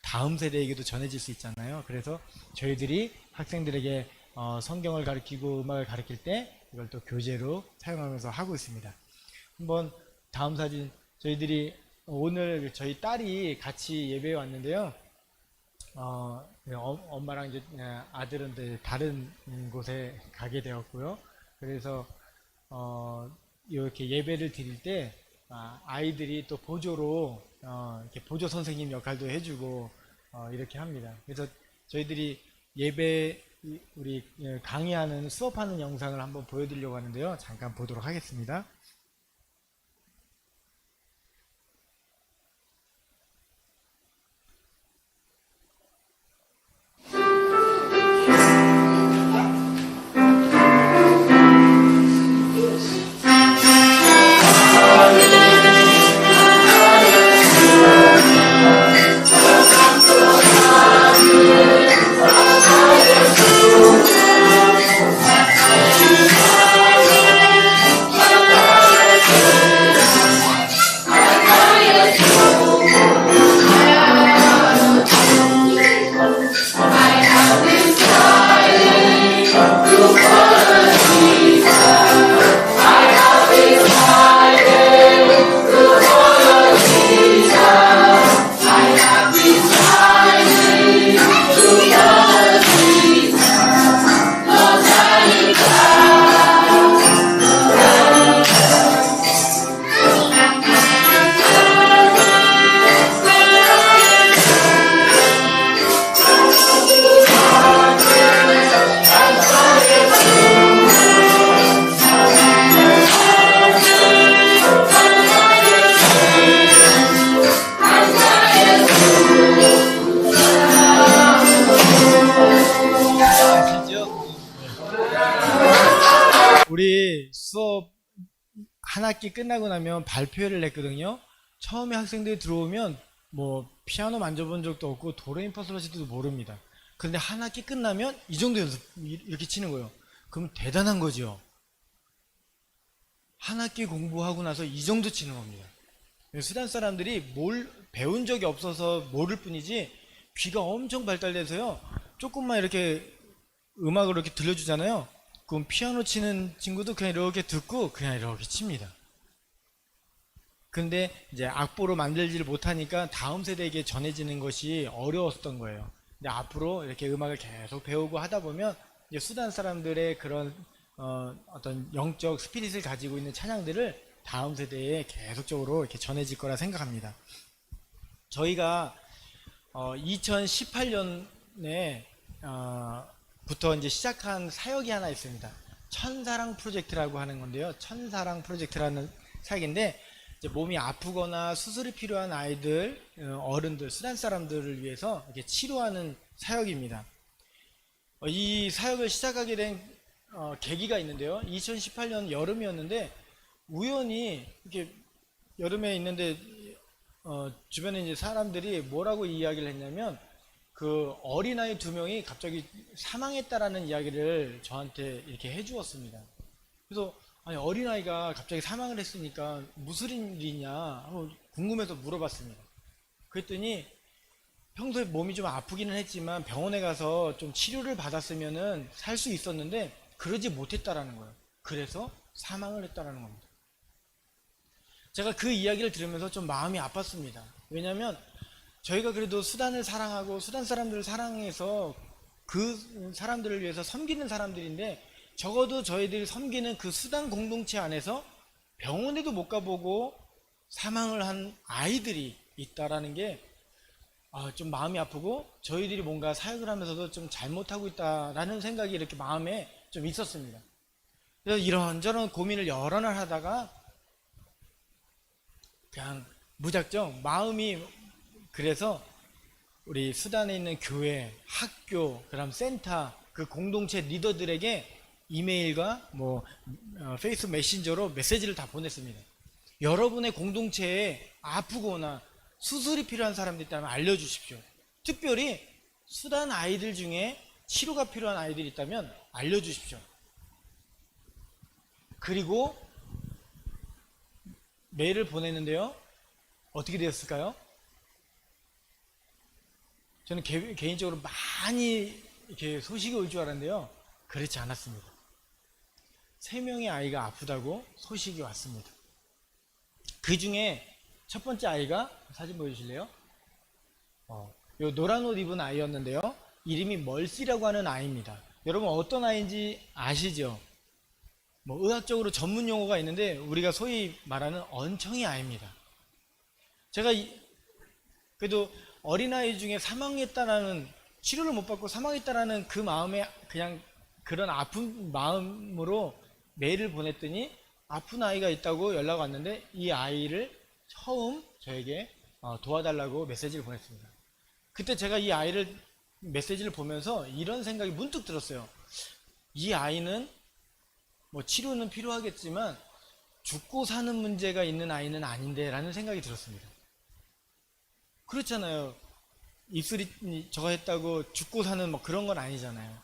[SPEAKER 1] 다음 세대에게도 전해질 수 있잖아요. 그래서 저희들이 학생들에게 성경을 가르치고 음악을 가르칠 때 이걸 또 교재로 사용하면서 하고 있습니다. 한번 다음 사진, 저희들이 오늘 저희 딸이 같이 예배에 왔는데요. 엄마랑 이제 아들은 이제 다른 곳에 가게 되었고요. 그래서 이렇게 예배를 드릴 때 아이들이 또 보조로 이렇게 보조 선생님 역할도 해주고 이렇게 합니다. 그래서 저희들이 예배 우리 강의하는 수업하는 영상을 한번 보여드리려고 하는데요. 잠깐 보도록 하겠습니다. 우리 수업 한 학기 끝나고 나면 발표회를 냈거든요. 처음에 학생들이 들어오면 뭐 피아노 만져본 적도 없고 도레미파솔라시도도 모릅니다. 그런데 한 학기 끝나면 이 정도 연습 이렇게 치는 거예요. 그럼 대단한 거죠. 한 학기 공부하고 나서 이 정도 치는 겁니다. 수단 사람들이 뭘 배운 적이 없어서 모를 뿐이지 귀가 엄청 발달돼서요. 조금만 이렇게 음악을 이렇게 들려주잖아요. 그럼 피아노 치는 친구도 그냥 이렇게 듣고 그냥 이렇게 칩니다. 근데 이제 악보로 만들지를 못하니까 다음 세대에게 전해지는 것이 어려웠던 거예요. 근데 앞으로 이렇게 음악을 계속 배우고 하다 보면 이제 수단 사람들의 그런 어떤 영적 스피릿을 가지고 있는 찬양들을 다음 세대에 계속적으로 이렇게 전해질 거라 생각합니다. 저희가 2018년에 부터 이제 시작한 사역이 하나 있습니다. 천사랑 프로젝트라고 하는 건데요. 천사랑 프로젝트라는 사역인데 이제 몸이 아프거나 수술이 필요한 아이들, 어른들, 수단 사람들을 위해서 이렇게 치료하는 사역입니다. 이 사역을 시작하게 된 계기가 있는데요. 2018년 여름이었는데 우연히 이렇게 여름에 있는데 주변에 이제 사람들이 뭐라고 이야기를 했냐면 그 어린아이 2명이 갑자기 사망했다라는 이야기를 저한테 이렇게 해주었습니다. 그래서 아니 어린아이가 갑자기 사망을 했으니까 무슨 일이냐 궁금해서 물어봤습니다. 그랬더니 평소에 몸이 좀 아프기는 했지만 병원에 가서 좀 치료를 받았으면은 살 수 있었는데 그러지 못했다라는 거예요. 그래서 사망을 했다라는 겁니다. 제가 그 이야기를 들으면서 좀 마음이 아팠습니다. 왜냐하면 저희가 그래도 수단을 사랑하고 수단 사람들을 사랑해서 그 사람들을 위해서 섬기는 사람들인데 적어도 저희들이 섬기는 그 수단 공동체 안에서 병원에도 못 가보고 사망을 한 아이들이 있다라는 게 좀 마음이 아프고 저희들이 뭔가 사역을 하면서도 좀 잘못하고 있다라는 생각이 이렇게 마음에 좀 있었습니다. 그래서 이런저런 고민을 여러 날 하다가 그냥 무작정 마음이 그래서 우리 수단에 있는 교회, 학교, 그다음 센터 그 공동체 리더들에게 이메일과 페이스북 메신저로 메시지를 다 보냈습니다. 여러분의 공동체에 아프거나 수술이 필요한 사람들이 있다면 알려주십시오. 특별히 수단 아이들 중에 치료가 필요한 아이들이 있다면 알려주십시오. 그리고 메일을 보냈는데요. 어떻게 되었을까요? 저는 개인적으로 많이 이렇게 소식이 올 줄 알았는데요. 그렇지 않았습니다. 3명의 아이가 아프다고 소식이 왔습니다. 그 중에 첫 번째 아이가 사진 보여주실래요? 요 노란 옷 입은 아이였는데요. 이름이 멀씨라고 하는 아이입니다. 여러분 어떤 아이인지 아시죠? 의학적으로 전문 용어가 있는데 우리가 소위 말하는 언청이 아이입니다. 제가 그래도 어린아이 중에 사망했다라는 치료를 못 받고 사망했다라는 그 마음에 그냥 그런 아픈 마음으로 메일을 보냈더니 아픈 아이가 있다고 연락 왔는데 이 아이를 처음 저에게 도와달라고 메시지를 보냈습니다. 그때 제가 이 아이를 메시지를 보면서 이런 생각이 문득 들었어요. 이 아이는 치료는 필요하겠지만 죽고 사는 문제가 있는 아이는 아닌데 라는 생각이 들었습니다. 그렇잖아요. 입술이 저거 했다고 죽고 사는 그런 건 아니잖아요.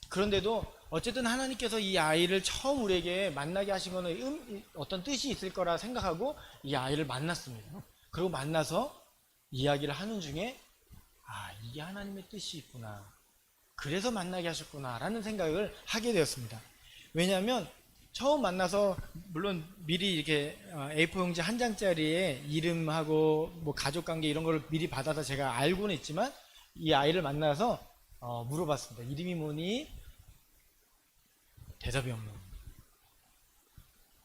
[SPEAKER 1] 그런데도 어쨌든 하나님께서 이 아이를 처음 우리에게 만나게 하신 거는 어떤 뜻이 있을 거라 생각하고 이 아이를 만났습니다. 그리고 만나서 이야기를 하는 중에 이게 하나님의 뜻이 있구나. 그래서 만나게 하셨구나 라는 생각을 하게 되었습니다. 왜냐하면 처음 만나서 물론 미리 이렇게 A4 용지 한 장짜리에 이름하고 가족관계 이런 걸 미리 받아서 제가 알고는 있지만 이 아이를 만나서 물어봤습니다. 이름이 뭐니? 대답이 없는 겁니다.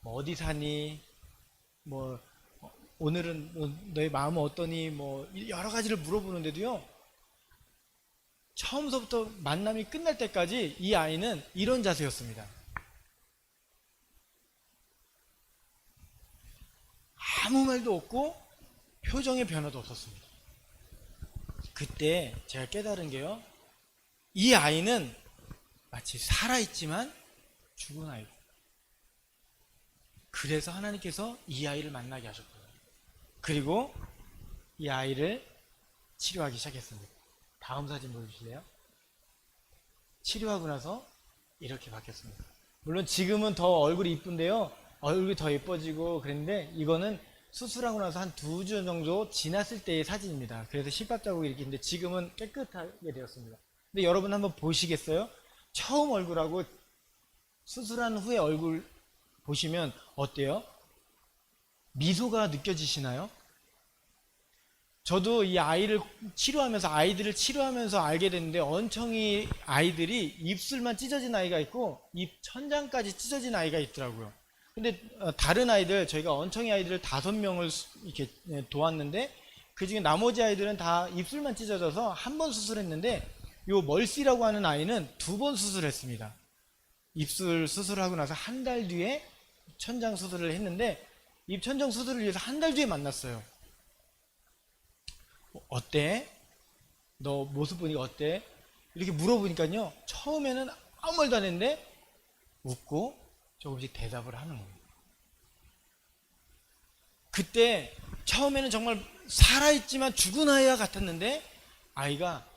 [SPEAKER 1] 어디 사니? 오늘은 너의 마음은 어떠니? 여러 가지를 물어보는데도요. 처음서부터 만남이 끝날 때까지 이 아이는 이런 자세였습니다. 아무 말도 없고 표정의 변화도 없었습니다. 그때 제가 깨달은 게요. 이 아이는 마치 살아있지만 죽은 아이고. 그래서 하나님께서 이 아이를 만나게 하셨고요. 그리고 이 아이를 치료하기 시작했습니다. 다음 사진 보여주실래요? 치료하고 나서 이렇게 바뀌었습니다. 물론 지금은 더 얼굴이 이쁜데요. 얼굴이 더 예뻐지고 그랬는데 이거는 수술하고 나서 한 2주 정도 지났을 때의 사진입니다. 그래서 실밥 자국이 이렇게 있는데 지금은 깨끗하게 되었습니다. 근데 여러분 한번 보시겠어요? 처음 얼굴하고 수술한 후에 얼굴 보시면 어때요? 미소가 느껴지시나요? 저도 이 아이들을 치료하면서 알게 됐는데, 언청이 아이들이 입술만 찢어진 아이가 있고 입 천장까지 찢어진 아이가 있더라고요. 근데 다른 아이들, 저희가 언청이 아이들을 5명을 이렇게 도왔는데, 그 중에 나머지 아이들은 다 입술만 찢어져서 한 번 수술했는데, 요 멀씨라고 하는 아이는 2번 수술했습니다. 입술 수술하고 나서 한 달 뒤에 천장 수술을 했는데, 입천장 수술을 위해서 한 달 뒤에 만났어요. 어때? 너 모습 보니까 어때? 이렇게 물어보니까요, 처음에는 아무 말도 안 했는데 웃고 조금씩 대답을 하는 겁니다. 그때 처음에는 정말 살아있지만 죽은 아이와 같았는데, 아이가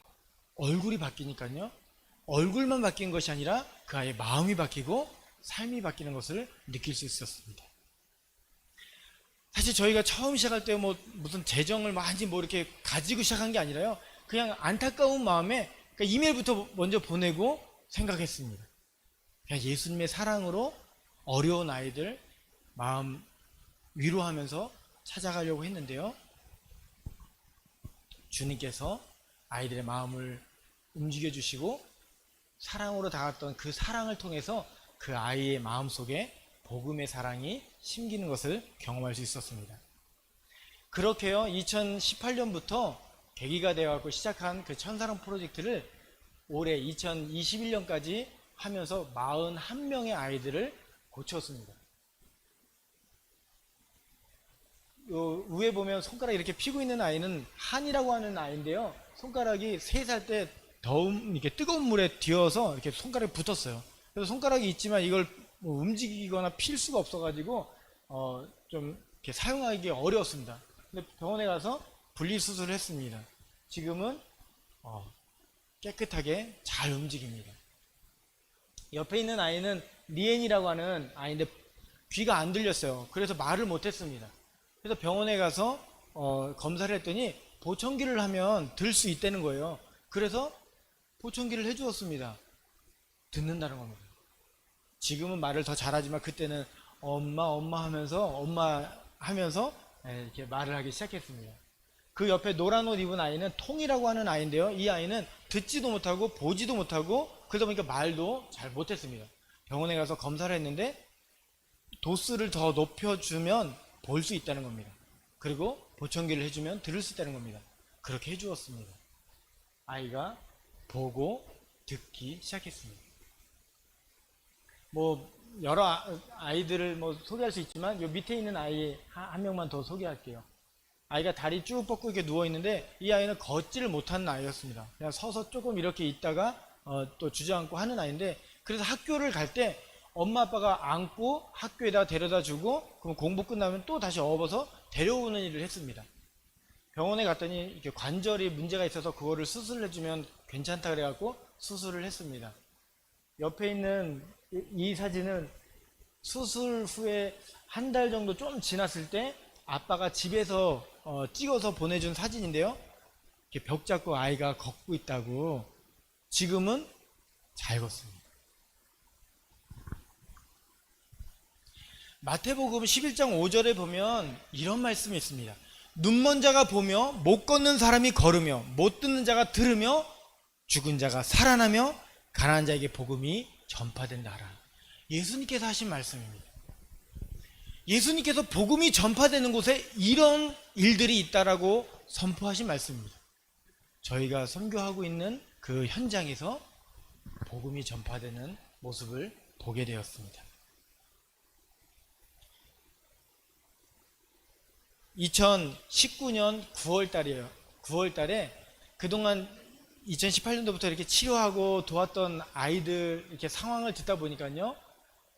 [SPEAKER 1] 얼굴이 바뀌니까요, 얼굴만 바뀐 것이 아니라 그 아이의 마음이 바뀌고 삶이 바뀌는 것을 느낄 수 있었습니다. 사실 저희가 처음 시작할 때 무슨 재정을 많이 이렇게 가지고 시작한 게 아니라요, 그냥 안타까운 마음에 이메일부터 먼저 보내고 생각했습니다. 그냥 예수님의 사랑으로 어려운 아이들 마음 위로하면서 찾아가려고 했는데요, 주님께서 아이들의 마음을 움직여 주시고 사랑으로 다가갔던 그 사랑을 통해서 그 아이의 마음속에 복음의 사랑이 심기는 것을 경험할 수 있었습니다. 그렇게요, 2018년부터 계기가 되어갖고 시작한 그 천사랑 프로젝트를 올해 2021년까지 하면서 41명의 아이들을 고쳤습니다. 요 위에 보면 손가락 이렇게 피고 있는 아이는 한이라고 하는 아이인데요, 손가락이 3살 때 이렇게 뜨거운 물에 뒤어서 이렇게 손가락에 붙었어요. 그래서 손가락이 있지만 이걸 움직이거나 필 수가 없어가지고 좀 이렇게 사용하기 어려웠습니다. 근데 병원에 가서 분리수술을 했습니다. 지금은 깨끗하게 잘 움직입니다. 옆에 있는 아이는 리엔이라고 하는 아이인데 귀가 안 들렸어요. 그래서 말을 못했습니다. 그래서 병원에 가서 검사를 했더니 보청기를 하면 들 수 있다는 거예요. 그래서 보청기를 해주었습니다. 듣는다는 겁니다. 지금은 말을 더 잘하지만 그때는 엄마 하면서 이렇게 말을 하기 시작했습니다. 그 옆에 노란 옷 입은 아이는 통이라고 하는 아이인데요, 이 아이는 듣지도 못하고 보지도 못하고 그러다 보니까 말도 잘 못했습니다. 병원에 가서 검사를 했는데 도수를 더 높여주면 볼 수 있다는 겁니다. 그리고 보청기를 해주면 들을 수 있다는 겁니다. 그렇게 해주었습니다. 아이가 보고 듣기 시작했습니다. 여러 아이들을 소개할 수 있지만 요 밑에 있는 아이 한 명만 더 소개할게요. 아이가 다리 쭉 뻗고 이렇게 누워 있는데, 이 아이는 걷지를 못하는 아이였습니다. 그냥 서서 조금 이렇게 있다가 또 주저앉고 하는 아이인데, 그래서 학교를 갈 때 엄마 아빠가 안고 학교에다 데려다 주고, 그럼 공부 끝나면 또 다시 업어서 데려오는 일을 했습니다. 병원에 갔더니 이렇게 관절이 문제가 있어서 그거를 수술을 해주면 괜찮다 그래갖고 수술을 했습니다. 옆에 있는 이 사진은 수술 후에 한 달 정도 좀 지났을 때 아빠가 집에서 찍어서 보내준 사진인데요, 이렇게 벽 잡고 아이가 걷고 있다고. 지금은 잘 걷습니다. 마태복음 11장 5절에 보면 이런 말씀이 있습니다. 눈먼 자가 보며 못 걷는 사람이 걸으며 못 듣는 자가 들으며 죽은 자가 살아나며 가난한 자에게 복음이 전파된다 하라. 예수님께서 하신 말씀입니다. 예수님께서 복음이 전파되는 곳에 이런 일들이 있다라고 선포하신 말씀입니다. 저희가 선교하고 있는 그 현장에서 복음이 전파되는 모습을 보게 되었습니다. 2019년 9월 달이에요. 9월 달에 그동안 2018년도부터 이렇게 치료하고 도왔던 아이들 이렇게 상황을 듣다 보니까요,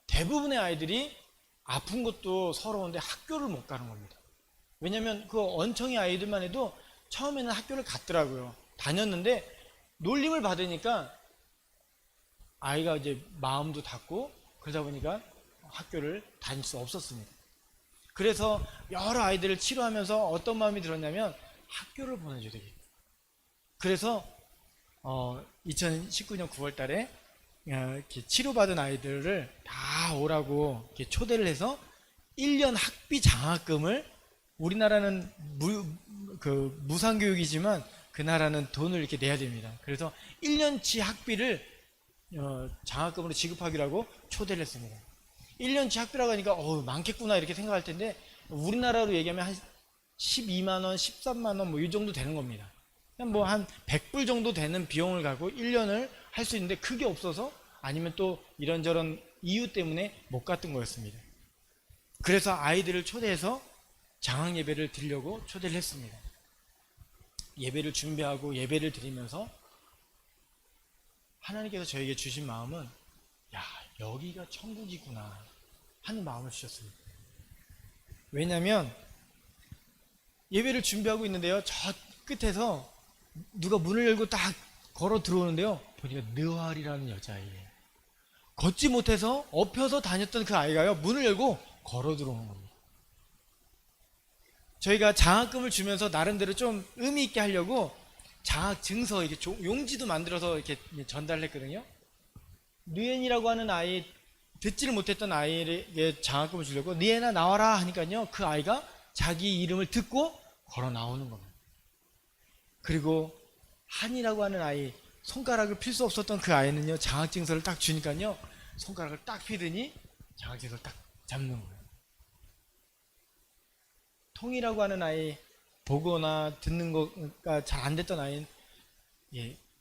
[SPEAKER 1] 대부분의 아이들이 아픈 것도 서러운데 학교를 못 가는 겁니다. 왜냐면 그 언청이 아이들만 해도 처음에는 학교를 갔더라고요. 다녔는데 놀림을 받으니까 아이가 이제 마음도 닫고 그러다 보니까 학교를 다닐 수 없었습니다. 그래서 여러 아이들을 치료하면서 어떤 마음이 들었냐면 학교를 보내줘야 되겠다. 그래서 2019년 9월 달에 이렇게 치료받은 아이들을 다 오라고 이렇게 초대를 해서 1년 학비 장학금을, 우리나라는 그 무상교육이지만 그 나라는 돈을 이렇게 내야 됩니다. 그래서 1년치 학비를 장학금으로 지급하기로 하고 초대를 했습니다. 1년치 학비라고 하니까 많겠구나 이렇게 생각할 텐데 우리나라로 얘기하면 한 12만 원, 13만 원 뭐 이 정도 되는 겁니다. 그냥 뭐 한 100불 정도 되는 비용을 가고 1년을 할 수 있는데 그게 없어서 아니면 또 이런저런 이유 때문에 못 갔던 거였습니다. 그래서 아이들을 초대해서 장학 예배를 드리려고 초대를 했습니다. 예배를 준비하고 예배를 드리면서 하나님께서 저에게 주신 마음은 야, 여기가 천국이구나 하는 마음을 주셨습니다. 왜냐하면 예배를 준비하고 있는데요, 저 끝에서 누가 문을 열고 딱 걸어 들어오는데요, 보니까 느알이라는 여자아이예요. 걷지 못해서 엎혀서 다녔던 그 아이가요, 문을 열고 걸어 들어오는 겁니다. 저희가 장학금을 주면서 나름대로 좀 의미 있게 하려고 장학 증서 이렇게 용지도 만들어서 이렇게 전달했거든요. 류엔이라고 하는 아이, 듣지를 못했던 아이에게 장학금을 주려고 류엔아 나와라 하니까요, 그 아이가 자기 이름을 듣고 걸어 나오는 겁니다. 그리고 한이라고 하는 아이, 손가락을 필 수 없었던 그 아이는요, 장학 증서를 딱 주니까요, 손가락을 딱 피더니 장학 증서를 딱 잡는 거예요. 통이라고 하는 아이, 보거나 듣는 거가 잘 안 됐던 아이는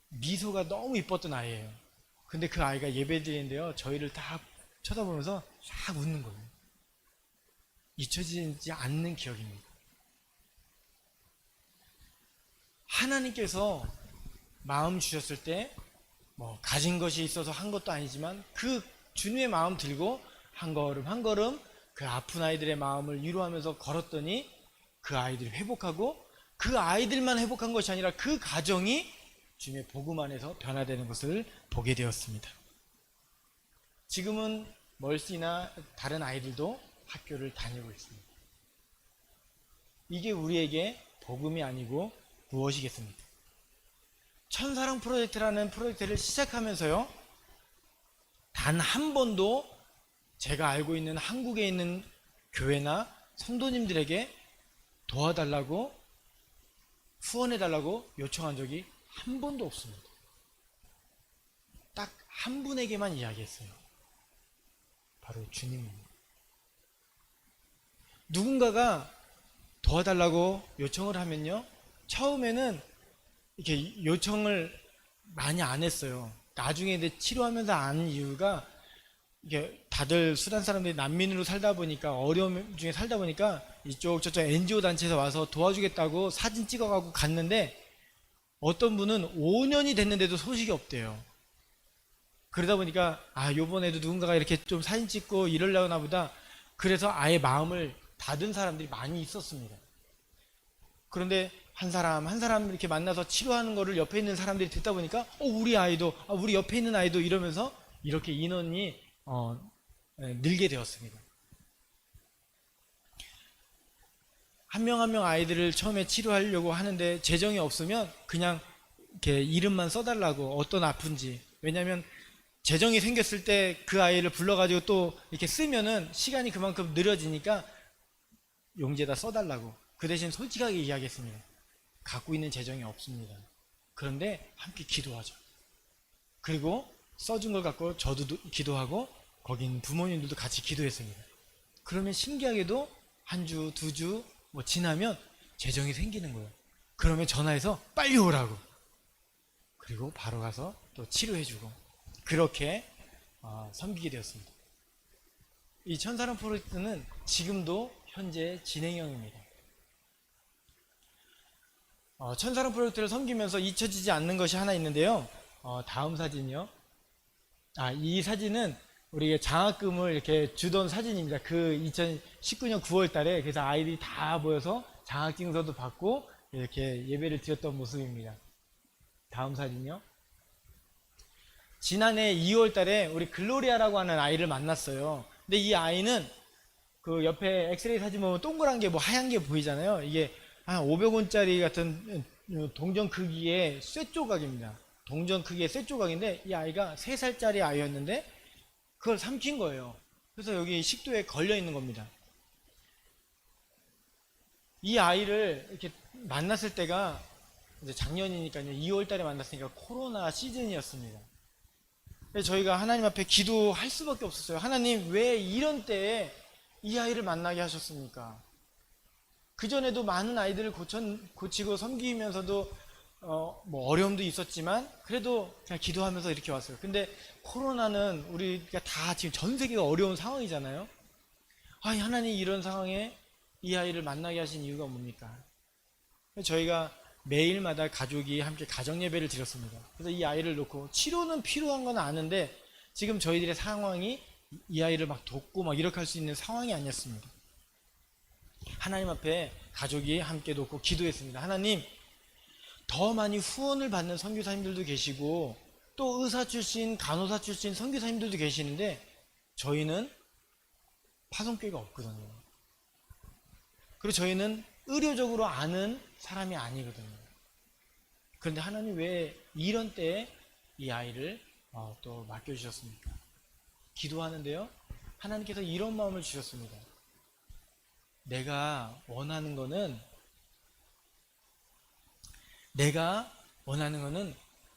[SPEAKER 1] 미소가 너무 이뻤던 아이예요. 근데 그 아이가 예배 드리는데요, 저희를 딱 쳐다보면서 싹 웃는 거예요. 잊혀지지 않는 기억입니다. 하나님께서 마음 주셨을 때 뭐 가진 것이 있어서 한 것도 아니지만 그 주님의 마음 들고 한 걸음 한 걸음 그 아픈 아이들의 마음을 위로하면서 걸었더니 그 아이들이 회복하고, 그 아이들만 회복한 것이 아니라 그 가정이 주님의 복음 안에서 변화되는 것을 보게 되었습니다. 지금은 멀씨나 다른 아이들도 학교를 다니고 있습니다. 이게 우리에게 복음이 아니고 무엇이겠습니까? 천사랑 프로젝트라는 프로젝트를 시작하면서요, 단 한 번도 제가 알고 있는 한국에 있는 교회나 성도님들에게 도와달라고, 후원해달라고 요청한 적이 한 번도 없습니다. 딱 한 분에게만 이야기했어요. 바로 주님입니다. 누군가가 도와달라고 요청을 하면요, 처음에는 이렇게 요청을 많이 안 했어요. 나중에 치료하면서 아는 이유가, 이게 다들 수단 사람들이 난민으로 살다 보니까, 어려움 중에 살다 보니까 이쪽 저쪽 NGO 단체에서 와서 도와주겠다고 사진 찍어가고 갔는데 어떤 분은 5년이 됐는데도 소식이 없대요. 그러다 보니까 요번에도 누군가가 이렇게 좀 사진 찍고 이러려나 보다, 그래서 아예 마음을 닫은 사람들이 많이 있었습니다. 그런데 한 사람 한 사람 이렇게 만나서 치료하는 거를 옆에 있는 사람들이 듣다 보니까 우리 아이도, 우리 옆에 있는 아이도, 이러면서 이렇게 인원이 늘게 되었습니다. 한 명 한 명 아이들을 처음에 치료하려고 하는데 재정이 없으면 그냥 이렇게 이름만 써달라고, 어떤 아픈지. 왜냐하면 재정이 생겼을 때 그 아이를 불러가지고 또 이렇게 쓰면은 시간이 그만큼 느려지니까 용지에다 써달라고. 그 대신 솔직하게 이야기했습니다. 갖고 있는 재정이 없습니다. 그런데 함께 기도하죠. 그리고 써준 걸 갖고 저도 기도하고 거기 있는 부모님들도 같이 기도했습니다. 그러면 신기하게도 한 주, 두 주 뭐 지나면 재정이 생기는 거예요. 그러면 전화해서 빨리 오라고. 그리고 바로 가서 또 치료해주고, 그렇게 섬기게 되었습니다. 이 천사랑 프로젝트는 지금도 현재 진행형입니다. 천사랑 프로젝트를 섬기면서 잊혀지지 않는 것이 하나 있는데요. 다음 사진이요. 이 사진은 우리가 장학금을 이렇게 주던 사진입니다. 그 2019년 9월 달에, 그래서 아이들이 다 모여서 장학증서도 받고 이렇게 예배를 드렸던 모습입니다. 다음 사진이요. 지난해 2월 달에 우리 글로리아라고 하는 아이를 만났어요. 근데 이 아이는 그 옆에 엑스레이 사진 보면 동그란 게 뭐 하얀 게 보이잖아요. 이게 한 500원짜리 같은 동전 크기의 쇠 조각입니다. 동전 크기의 쇠 조각인데, 이 아이가 3살짜리 아이였는데 그걸 삼킨 거예요. 그래서 여기 식도에 걸려 있는 겁니다. 이 아이를 이렇게 만났을 때가 이제 작년이니까요. 2월 달에 만났으니까 코로나 시즌이었습니다. 그래서 저희가 하나님 앞에 기도할 수밖에 없었어요. 하나님, 왜 이런 때에 이 아이를 만나게 하셨습니까? 그전에도 많은 아이들을 고치고 섬기면서도 뭐 어려움도 있었지만 그래도 그냥 기도하면서 이렇게 왔어요. 근데 코로나는 우리가 다 지금 전 세계가 어려운 상황이잖아요. 아니, 하나님 이런 상황에 이 아이를 만나게 하신 이유가 뭡니까? 저희가 매일마다 가족이 함께 가정 예배를 드렸습니다. 그래서 이 아이를 놓고 치료는 필요한 건 아는데 지금 저희들의 상황이 이 아이를 막 돕고 막 이렇게 할 수 있는 상황이 아니었습니다. 하나님 앞에 가족이 함께 놓고 기도했습니다. 하나님, 더 많이 후원을 받는 선교사님들도 계시고 또 의사 출신, 간호사 출신 선교사님들도 계시는데 저희는 파송교회가 없거든요. 그리고 저희는 의료적으로 아는 사람이 아니거든요. 그런데 하나님 왜 이런 때에 이 아이를 또 맡겨주셨습니까? 기도하는데요, 하나님께서 이런 마음을 주셨습니다. 내가 원하는 거는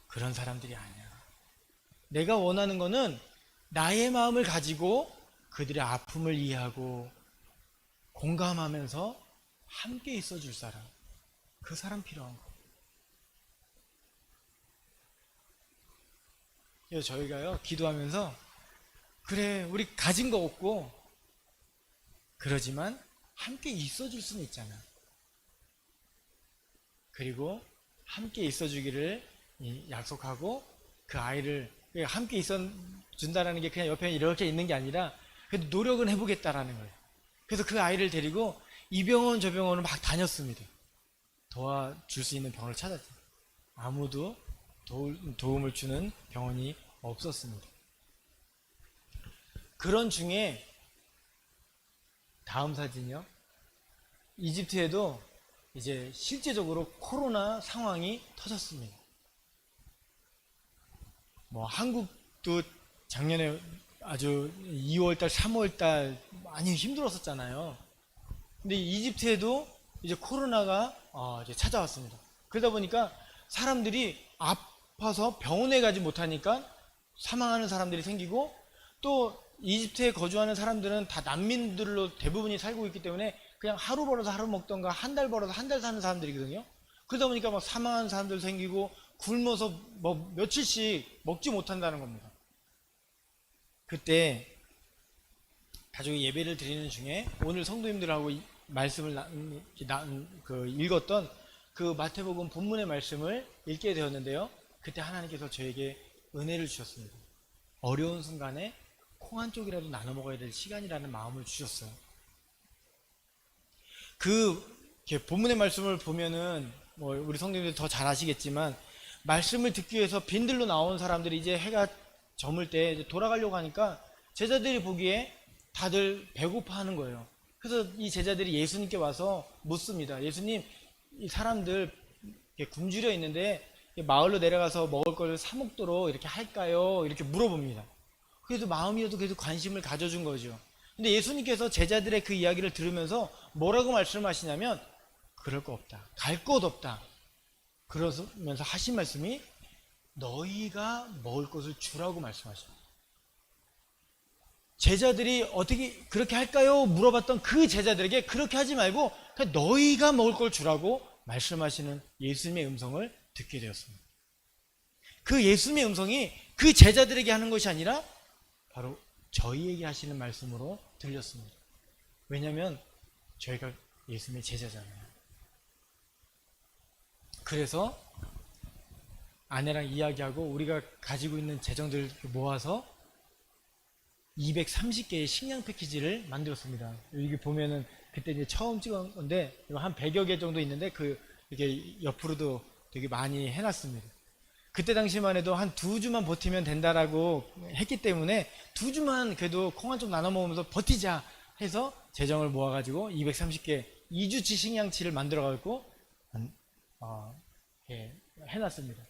[SPEAKER 1] 그런 사람들이 아니야. 내가 원하는 거는 나의 마음을 가지고 그들의 아픔을 이해하고 공감하면서 함께 있어줄 사람, 그 사람 필요한 거. 그래서 저희가요, 기도하면서 그래, 우리 가진 거 없고 그러지만 함께 있어줄 수는 있잖아. 그리고 함께 있어주기를 약속하고 그 아이를 함께 있어준다라는 게 그냥 옆에 이렇게 있는 게 아니라 그래도 노력은 해보겠다라는 거예요. 그래서 그 아이를 데리고 이 병원 저 병원을 막 다녔습니다. 도와줄 수 있는 병원을 찾았죠. 아무도 도움을 주는 병원이 없었습니다. 그런 중에 다음 사진이요. 이집트에도 이제 실제적으로 코로나 상황이 터졌습니다. 뭐 한국도 작년에 아주 2월달, 3월달 많이 힘들었었잖아요. 근데 이집트에도 이제 코로나가 이제 찾아왔습니다. 그러다 보니까 사람들이 아파서 병원에 가지 못하니까 사망하는 사람들이 생기고, 또 이집트에 거주하는 사람들은 다 난민들로 대부분이 살고 있기 때문에 그냥 하루 벌어서 하루 먹던가 한 달 벌어서 한 달 사는 사람들이거든요. 그러다 보니까 막 사망하는 사람들 생기고 굶어서 뭐 며칠씩 먹지 못한다는 겁니다. 그때 가족이 예배를 드리는 중에 오늘 성도님들하고 말씀을 읽었던 그 마태복음 본문의 말씀을 읽게 되었는데요. 그때 하나님께서 저에게 은혜를 주셨습니다. 어려운 순간에 콩 한 쪽이라도 나눠 먹어야 될 시간이라는 마음을 주셨어요. 본문의 말씀을 보면은 뭐 우리 성도님들 더 잘 아시겠지만, 말씀을 듣기 위해서 빈들로 나온 사람들이 이제 해가 저물 때 이제 돌아가려고 하니까 제자들이 보기에 다들 배고파하는 거예요. 그래서 이 제자들이 예수님께 와서 묻습니다. 예수님, 이 사람들 굶주려 있는데 마을로 내려가서 먹을 걸 사 먹도록 이렇게 할까요? 이렇게 물어봅니다. 그래도 마음이라도 그래도 관심을 가져준 거죠. 근데 예수님께서 제자들의 그 이야기를 들으면서 뭐라고 말씀하시냐면, 그럴 거 없다, 갈 곳 없다, 그러면서 하신 말씀이 너희가 먹을 것을 주라고 말씀하십니다. 제자들이 어떻게 그렇게 할까요? 물어봤던 그 제자들에게 그렇게 하지 말고 그냥 너희가 먹을 걸 주라고 말씀하시는 예수님의 음성을 듣게 되었습니다. 그 예수님의 음성이 그 제자들에게 하는 것이 아니라 바로 저희에게 하시는 말씀으로 들렸습니다. 왜냐하면 저희가 예수님의 제자잖아요. 그래서 아내랑 이야기하고 우리가 가지고 있는 재정들 모아서 230개의 식량 패키지를 만들었습니다. 여기 보면은 그때 이제 처음 찍은 건데 한 100여 개 정도 있는데 이렇게 옆으로도 되게 많이 해놨습니다. 그때 당시만 해도 한 2주만 버티면 된다라고 했기 때문에 2주만 그래도 콩 한 쪽 나눠 먹으면서 버티자 해서 재정을 모아가지고 230개 2주치 식량치를 만들어가지고 해놨습니다.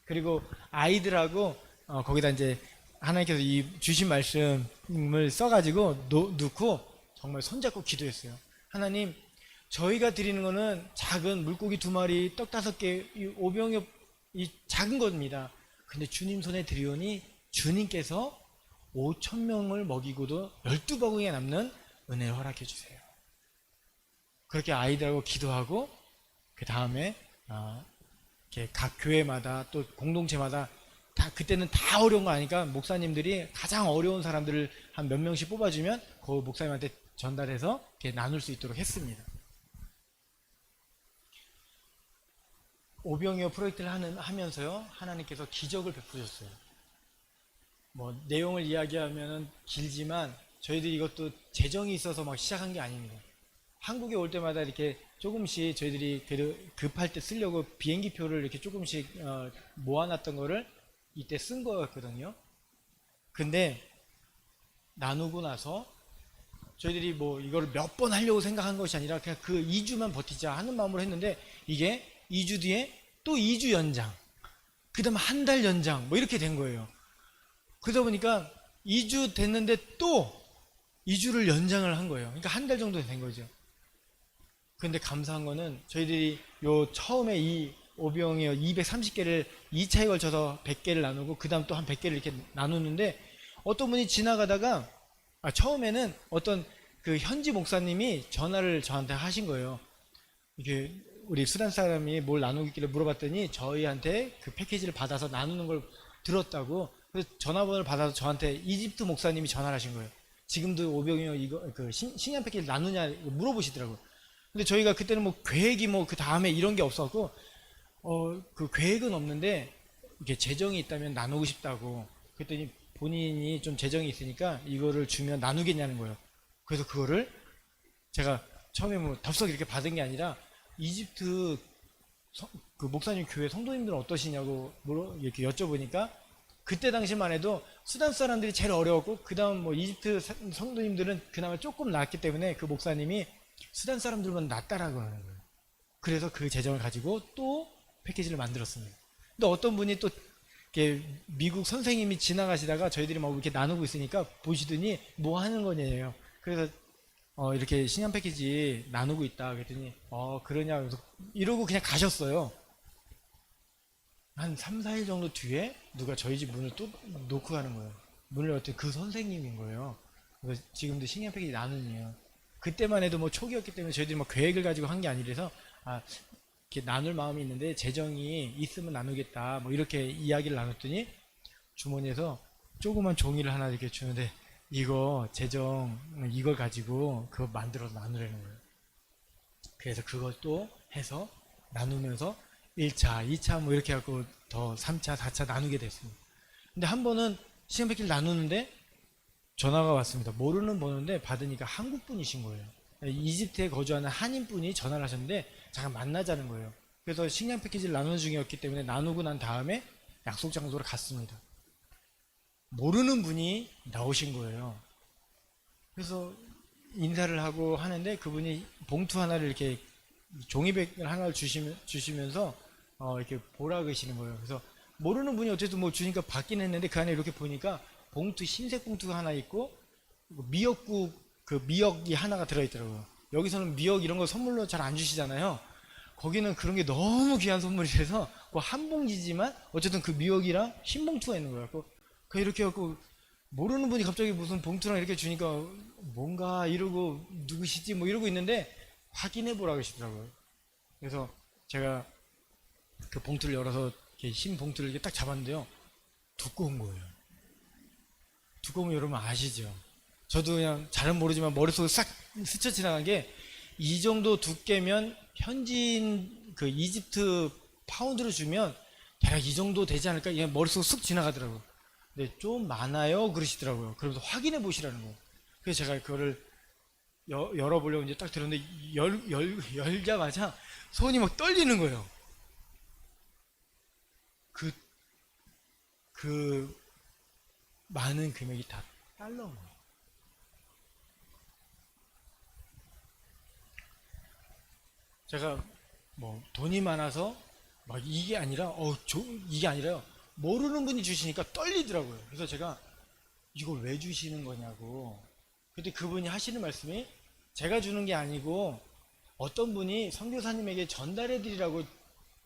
[SPEAKER 1] 그리고 아이들하고 거기다 이제 하나님께서 이 주신 말씀을 써가지고 넣고 정말 손잡고 기도했어요. 하나님, 저희가 드리는 거는 작은 물고기 2마리, 떡 5개, 이 오병이어 이 작은 겁니다. 근데 주님 손에 드리오니 주님께서 5,000명을 먹이고도 12바구니에 남는 은혜를 허락해 주세요. 그렇게 아이들하고 기도하고 그 다음에 각 교회마다 또 공동체마다 다 그때는 다 어려운 거 아니까 목사님들이 가장 어려운 사람들을 한 몇 명씩 뽑아주면 그 목사님한테 전달해서 이렇게 나눌 수 있도록 했습니다. 오병이어 프로젝트를 하면서요 하나님께서 기적을 베푸셨어요. 뭐 내용을 이야기하면 길지만 저희들이 이것도 재정이 있어서 막 시작한 게 아닙니다. 한국에 올 때마다 이렇게 조금씩 저희들이 급할 때 쓰려고 비행기표를 이렇게 조금씩 모아놨던 거를 이때 쓴 거였거든요. 근데 나누고 나서 저희들이 뭐 이걸 몇 번 하려고 생각한 것이 아니라 그냥 그 2주만 버티자 하는 마음으로 했는데 이게 2주 뒤에 또 2주 연장, 그 다음에 한 달 연장 뭐 이렇게 된 거예요. 그러다 보니까 2주 됐는데 또 2주를 연장을 한 거예요. 그러니까 한 달 정도 된 거죠. 근데 감사한 거는 저희들이 요 처음에 이 오병이어 230개를 2차에 걸쳐서 100개를 나누고 그 다음 또 한 100개를 이렇게 나누는데 어떤 분이 지나가다가 처음에는 어떤 그 현지 목사님이 전화를 저한테 하신 거예요. 이게 우리 수단 사람이 뭘 나누기를 물어봤더니 저희한테 그 패키지를 받아서 나누는 걸 들었다고. 그래서 전화번호를 받아서 저한테 이집트 목사님이 전화를 하신 거예요. 지금도 오병이어 이거 그 식량 패키지 나누냐 물어보시더라고요. 근데 저희가 그때는 뭐 계획이 뭐 그 다음에 이런 게 없었고 그 계획은 없는데 이게 재정이 있다면 나누고 싶다고. 그랬더니 본인이 좀 재정이 있으니까 이거를 주면 나누겠냐는 거예요. 그래서 그거를 제가 처음에 뭐 덥석 이렇게 받은 게 아니라 이집트 그 목사님 교회 성도님들은 어떠시냐고 이렇게 여쭤보니까 그때 당시만 해도 수단 사람들이 제일 어려웠고 그 다음 뭐 이집트 성도님들은 그나마 조금 나았기 때문에 그 목사님이 수단 사람들만 낫다라고 하는 거예요. 그래서 그 재정을 가지고 또 패키지를 만들었습니다. 근데 어떤 분이 또 이렇게 미국 선생님이 지나가시다가 저희들이 막 이렇게 나누고 있으니까 보시더니 뭐 하는 거냐요. 그래서 이렇게 신년 패키지 나누고 있다 그랬더니 그러냐 그래서 이러고 그냥 가셨어요. 한 3, 4일 정도 뒤에 누가 저희 집 문을 또 놓고 가는 거예요. 문을 열었더니 그 선생님인 거예요. 그래서 지금도 신년 패키지 나누니요. 그때만 해도 뭐 초기였기 때문에 저희들이 뭐 계획을 가지고 한 게 아니라서 이렇게 나눌 마음이 있는데 재정이 있으면 나누겠다 뭐 이렇게 이야기를 나눴더니 주머니에서 조그만 종이를 하나 이렇게 주는데 이거 재정 이걸 가지고 그거 만들어서 나누라는 거예요. 그래서 그것도 해서 나누면서 1차, 2차 뭐 이렇게 하고 더 3차, 4차 나누게 됐습니다. 근데 한 번은 시간 패키지를 나누는데 전화가 왔습니다. 모르는 번호인데 받으니까 한국 분이신 거예요. 이집트에 거주하는 한인분이 전화를 하셨는데 잠깐 만나자는 거예요. 그래서 식량 패키지를 나누는 중이었기 때문에 나누고 난 다음에 약속 장소로 갔습니다. 모르는 분이 나오신 거예요. 그래서 인사를 하고 하는데 그분이 봉투 하나를 이렇게 종이백을 하나를 주시면서 이렇게 보라 그러시는 거예요. 그래서 모르는 분이 어쨌든 뭐 주니까 받긴 했는데 그 안에 이렇게 보니까 봉투 흰색 봉투가 하나 있고 미역국 그 미역이 하나가 들어있더라고요. 여기서는 미역 이런 거 선물로 잘 안 주시잖아요. 거기는 그런 게 너무 귀한 선물이라서 그 한 봉지지만 어쨌든 그 미역이랑 흰 봉투가 있는 거예요. 그 이렇게 갖고 모르는 분이 갑자기 무슨 봉투랑 이렇게 주니까 뭔가 이러고 누구시지 뭐 이러고 있는데 확인해 보라 그러시더라고요. 그래서 제가 그 봉투를 열어서 이렇게 흰 봉투를 이렇게 딱 잡았는데요. 두꺼운 거예요. 두꺼운 거 여러분 아시죠? 저도 그냥 잘은 모르지만 머릿속에 싹 스쳐 지나간 게 이 정도 두께면 현지인 그 이집트 파운드로 주면 대략 이 정도 되지 않을까? 그냥 머릿속에 쑥 지나가더라고요. 근데 좀 많아요 그러시더라고요. 그러면서 확인해 보시라는 거예요. 그래서 제가 그거를 열어보려고 이제 딱 들었는데 열자마자 손이 막 떨리는 거예요. 그 많은 금액이 다 달러예요. 제가 뭐 돈이 많아서 막 이게 아니라 이게 아니라요. 모르는 분이 주시니까 떨리더라고요. 그래서 제가 이걸 왜 주시는 거냐고. 그때 그분이 하시는 말씀이 제가 주는 게 아니고 어떤 분이 선교사님에게 전달해 드리라고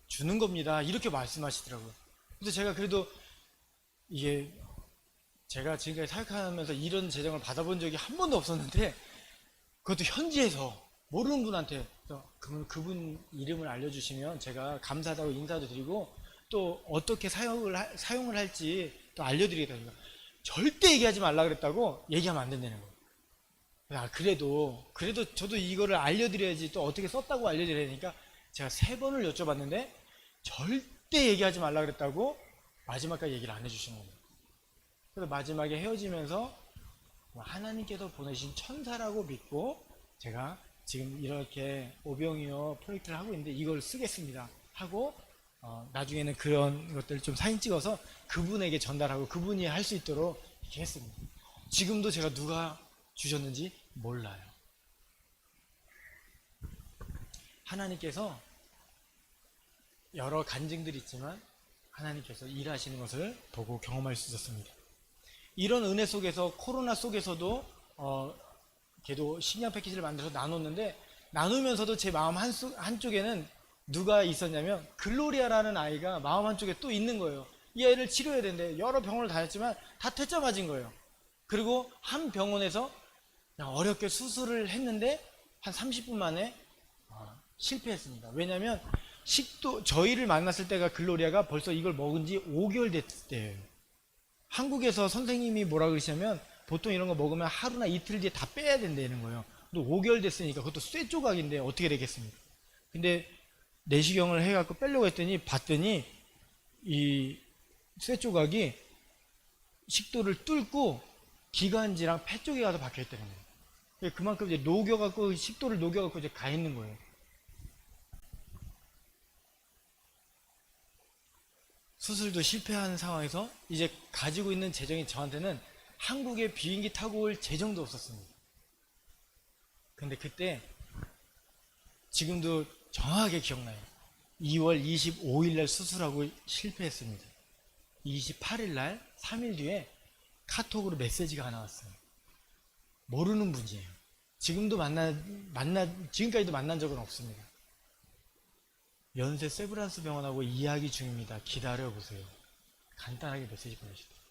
[SPEAKER 1] 주는 겁니다. 이렇게 말씀하시더라고요. 그래서 제가 그래도 이게 제가 지금까지 사역하면서 이런 재정을 받아본 적이 한 번도 없었는데 그것도 현지에서 모르는 분한테 그러면 그분 이름을 알려주시면 제가 감사하다고 인사도 드리고 또 어떻게 사용을 할지 또 알려드리겠다니까 절대 얘기하지 말라 그랬다고 얘기하면 안 된다는 거예요. 그래도 저도 이거를 알려드려야지 또 어떻게 썼다고 알려드려야 되니까 제가 3번을 여쭤봤는데 절대 얘기하지 말라 그랬다고 마지막까지 얘기를 안 해주시는 거예요. 그래서 마지막에 헤어지면서 하나님께서 보내신 천사라고 믿고 제가 지금 이렇게 오병이어 프로젝트를 하고 있는데 이걸 쓰겠습니다 하고 나중에는 그런 것들 좀 사진 찍어서 그분에게 전달하고 그분이 할 수 있도록 이렇게 했습니다. 지금도 제가 누가 주셨는지 몰라요. 하나님께서 여러 간증들이 있지만 하나님께서 일하시는 것을 보고 경험할 수 있었습니다. 이런 은혜 속에서 코로나 속에서도 걔도 식량 패키지를 만들어서 나눴는데 나누면서도 제 마음 한쪽에는 누가 있었냐면 글로리아라는 아이가 마음 한쪽에 또 있는 거예요. 이 아이를 치료해야 되는데 여러 병원을 다녔지만 다 퇴짜 맞은 거예요. 그리고 한 병원에서 그냥 어렵게 수술을 했는데 한 30분 만에 실패했습니다. 왜냐하면 저희를 만났을 때가 글로리아가 벌써 이걸 먹은 지 5개월 됐을 때예요. 한국에서 선생님이 뭐라 그러시냐면 보통 이런 거 먹으면 하루나 이틀 뒤에 다 빼야 된다는 거예요. 또 5개월 됐으니까 그것도 쇠 조각인데 어떻게 되겠습니까? 근데 내시경을 해갖고 빼려고 했더니 봤더니 이 쇠 조각이 식도를 뚫고 기관지랑 폐 쪽에 가서 박혀 있다는 거예요. 그만큼 이제 녹여갖고 식도를 녹여갖고 이제 가 있는 거예요. 수술도 실패한 상황에서 이제 가지고 있는 재정이 저한테는 한국에 비행기 타고 올 재정도 없었습니다. 근데 그때 지금도 정확하게 기억나요. 2월 25일 날 수술하고 실패했습니다. 28일 날 3일 뒤에 카톡으로 메시지가 하나 왔어요. 모르는 분이에요. 지금까지도 만난 적은 없습니다. 연세 세브란스 병원하고 이야기 중입니다. 기다려보세요. 간단하게 메시지 보내시더라고요.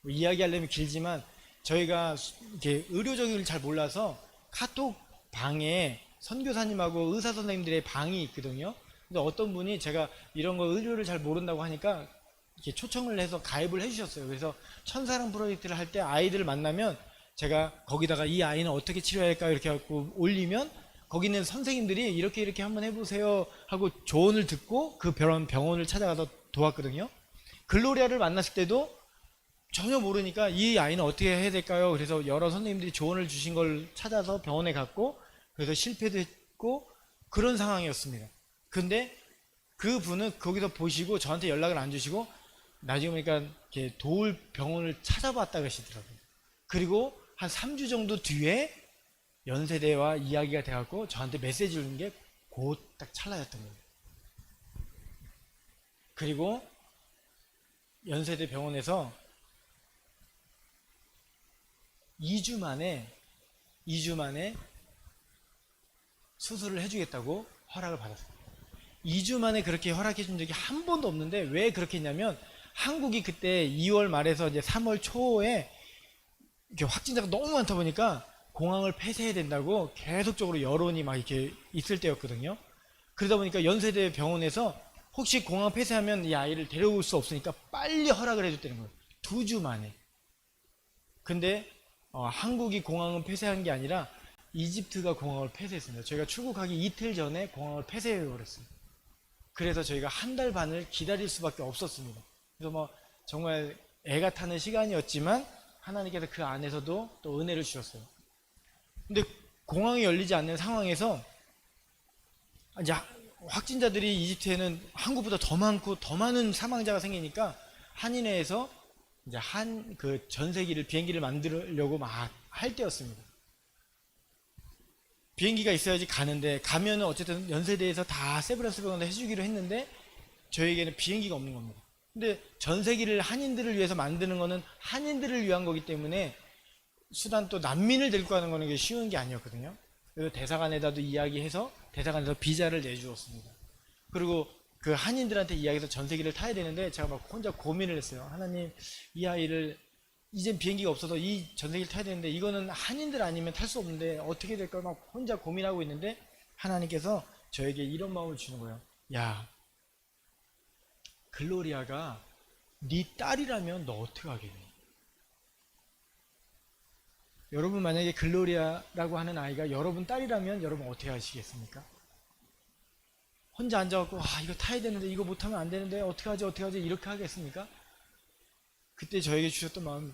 [SPEAKER 1] 이야기하려면 길지만 저희가 이렇게 의료적인 걸 잘 몰라서 카톡 방에 선교사님하고 의사 선생님들의 방이 있거든요. 근데 어떤 분이 제가 이런 거 의료를 잘 모른다고 하니까 이렇게 초청을 해서 가입을 해주셨어요. 그래서 천사랑 프로젝트를 할 때 아이들을 만나면 제가 거기다가 이 아이는 어떻게 치료해야 할까 이렇게 갖고 올리면 거기 있는 선생님들이 이렇게 한번 해보세요 하고 조언을 듣고 그 병원을 찾아가서 도왔거든요. 글로리아를 만났을 때도 전혀 모르니까 이 아이는 어떻게 해야 될까요? 그래서 여러 선생님들이 조언을 주신 걸 찾아서 병원에 갔고 그래서 실패도 했고 그런 상황이었습니다. 근데 그 분은 거기서 보시고 저한테 연락을 안 주시고 나중에 보니까 이렇게 도울 병원을 찾아봤다 그러시더라고요. 그리고 한 3주 정도 뒤에 연세대와 이야기가 돼갖고 저한테 메시지를 주는 게 곧 딱 찰나였던 거예요. 그리고 연세대 병원에서 2주 만에 수술을 해주겠다고 허락을 받았어요. 2주 만에 그렇게 허락해 준 적이 한 번도 없는데 왜 그렇게 했냐면 한국이 그때 2월 말에서 이제 3월 초에 이렇게 확진자가 너무 많다 보니까 공항을 폐쇄해야 된다고 계속적으로 여론이 막 이렇게 있을 때였거든요. 그러다 보니까 연세대 병원에서 혹시 공항 폐쇄하면 이 아이를 데려올 수 없으니까 빨리 허락을 해줬다는 거예요. 2주 만에. 근데 한국이 공항은 폐쇄한 게 아니라 이집트가 공항을 폐쇄했습니다. 저희가 출국하기 이틀 전에 공항을 폐쇄해버렸어요. 그래서 저희가 한 달 반을 기다릴 수밖에 없었습니다. 그래서 뭐 정말 애가 타는 시간이었지만 하나님께서 그 안에서도 또 은혜를 주셨어요. 근데 공항이 열리지 않는 상황에서 이제 확진자들이 이집트에는 한국보다 더 많고 더 많은 사망자가 생기니까 한인회에서 이제 그 전세기를 비행기를 만들려고 막 할 때였습니다. 비행기가 있어야지 가는데 가면은 어쨌든 연세대에서 다 세브란스 병원에 해주기로 했는데 저에게는 비행기가 없는 겁니다. 근데 전세기를 한인들을 위해서 만드는 거는 한인들을 위한 거기 때문에 수단 또 난민을 데리고 가는 거는 쉬운 게 아니었거든요. 그래서 대사관에다도 이야기해서 대사관에서 비자를 내주었습니다. 그리고 그 한인들한테 이야기해서 전세기를 타야 되는데 제가 막 혼자 고민을 했어요. 하나님, 이 아이를 이젠 비행기가 없어서 이 전세기를 타야 되는데 이거는 한인들 아니면 탈 수 없는데 어떻게 될까 막 혼자 고민하고 있는데 하나님께서 저에게 이런 마음을 주는 거예요. 야, 글로리아가 네 딸이라면 너 어떻게 하겠니? 여러분 만약에 글로리아라고 하는 아이가 여러분 딸이라면 여러분 어떻게 하시겠습니까? 혼자 앉아갖고 이거 타야 되는데 이거 못하면 안 되는데 어떻게 하지 이렇게 하겠습니까? 그때 저에게 주셨던 마음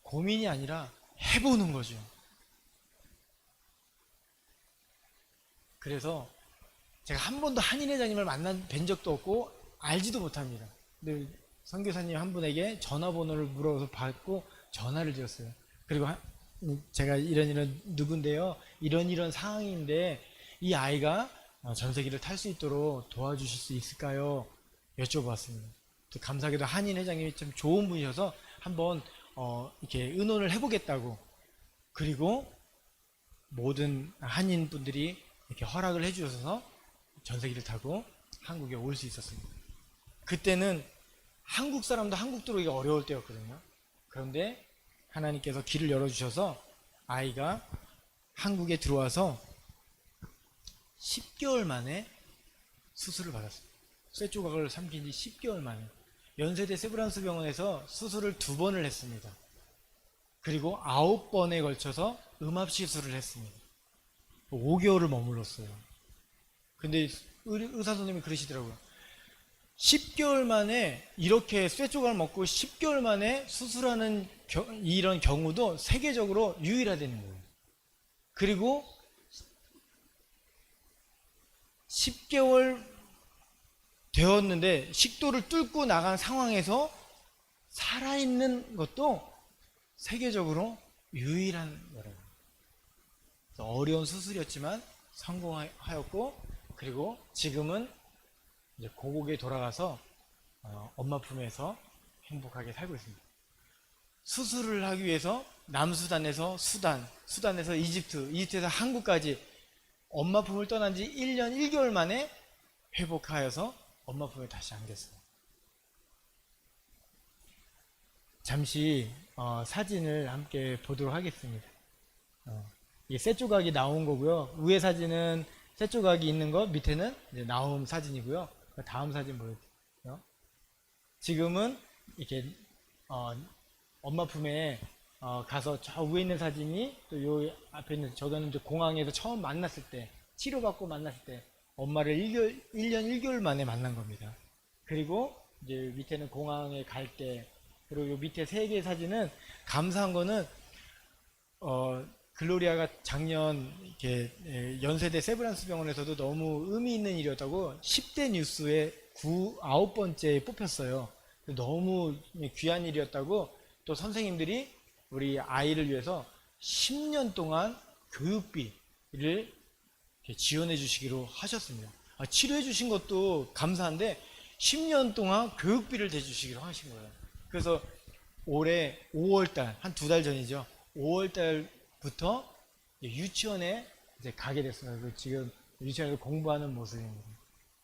[SPEAKER 1] 고민이 아니라 해보는 거죠. 그래서 제가 한 번도 한인회장님을 뵌 적도 없고 알지도 못합니다. 근데 선교사님 한 분에게 전화번호를 물어서 받고 전화를 드렸어요. 그리고 제가 이런 누군데요, 이런 상황인데 이 아이가 전세기를 탈 수 있도록 도와주실 수 있을까요? 여쭤봤습니다. 감사하게도 한인 회장님이 참 좋은 분이셔서 한번 이렇게 의논을 해보겠다고, 그리고 모든 한인 분들이 이렇게 허락을 해주셔서 전세기를 타고 한국에 올 수 있었습니다. 그때는 한국 사람도 한국 들어오기가 어려울 때였거든요. 그런데 하나님께서 길을 열어주셔서 아이가 한국에 들어와서 10개월 만에 수술을 받았어요. 쇠조각을 삼킨 지 10개월 만에. 연세대 세브란스 병원에서 수술을 2번을 했습니다. 그리고 9번에 걸쳐서 음압시술을 했습니다. 5개월을 머물렀어요. 근데 의사 선생님이 그러시더라고요. 10개월 만에 이렇게 쇠조각을 먹고 10개월 만에 수술하는 이런 경우도 세계적으로 유일하다는 거예요. 그리고 10개월 되었는데 식도를 뚫고 나간 상황에서 살아있는 것도 세계적으로 유일한 거라고. 어려운 수술이었지만 성공하였고, 그리고 지금은 이제 고국에 돌아가서 엄마 품에서 행복하게 살고 있습니다. 수술을 하기 위해서 남수단에서 수단에서 이집트에서 한국까지 엄마 품을 떠난 지 1년 1개월 만에 회복하여서 엄마 품에 다시 안겼어요. 잠시 사진을 함께 보도록 하겠습니다. 이게 쇠조각이 나온 거고요. 위에 사진은 쇠조각이 있는 것, 밑에는 이제 나온 사진이고요. 다음 사진 보여드릴게요. 지금은 이렇게 엄마 품에 가서 저 위에 있는 사진이, 또 요 앞에 있는 저거는 이제 공항에서 처음 만났을 때, 치료받고 만났을 때 엄마를 1년 1개월 만에 만난 겁니다. 그리고 이제 밑에는 공항에 갈 때, 그리고 요 밑에 3개의 사진은 감사한 거는 글로리아가 작년 이렇게 연세대 세브란스 병원에서도 너무 의미 있는 일이었다고 10대 뉴스에 9번째에 뽑혔어요. 너무 귀한 일이었다고 또 선생님들이 우리 아이를 위해서 10년 동안 교육비를 지원해 주시기로 하셨습니다. 치료해 주신 것도 감사한데 10년 동안 교육비를 대주시기로 하신 거예요. 그래서 올해 5월달, 한 2달 전이죠. 5월달부터 유치원에 이제 가게 됐습니다. 지금 유치원에서 공부하는 모습입니다.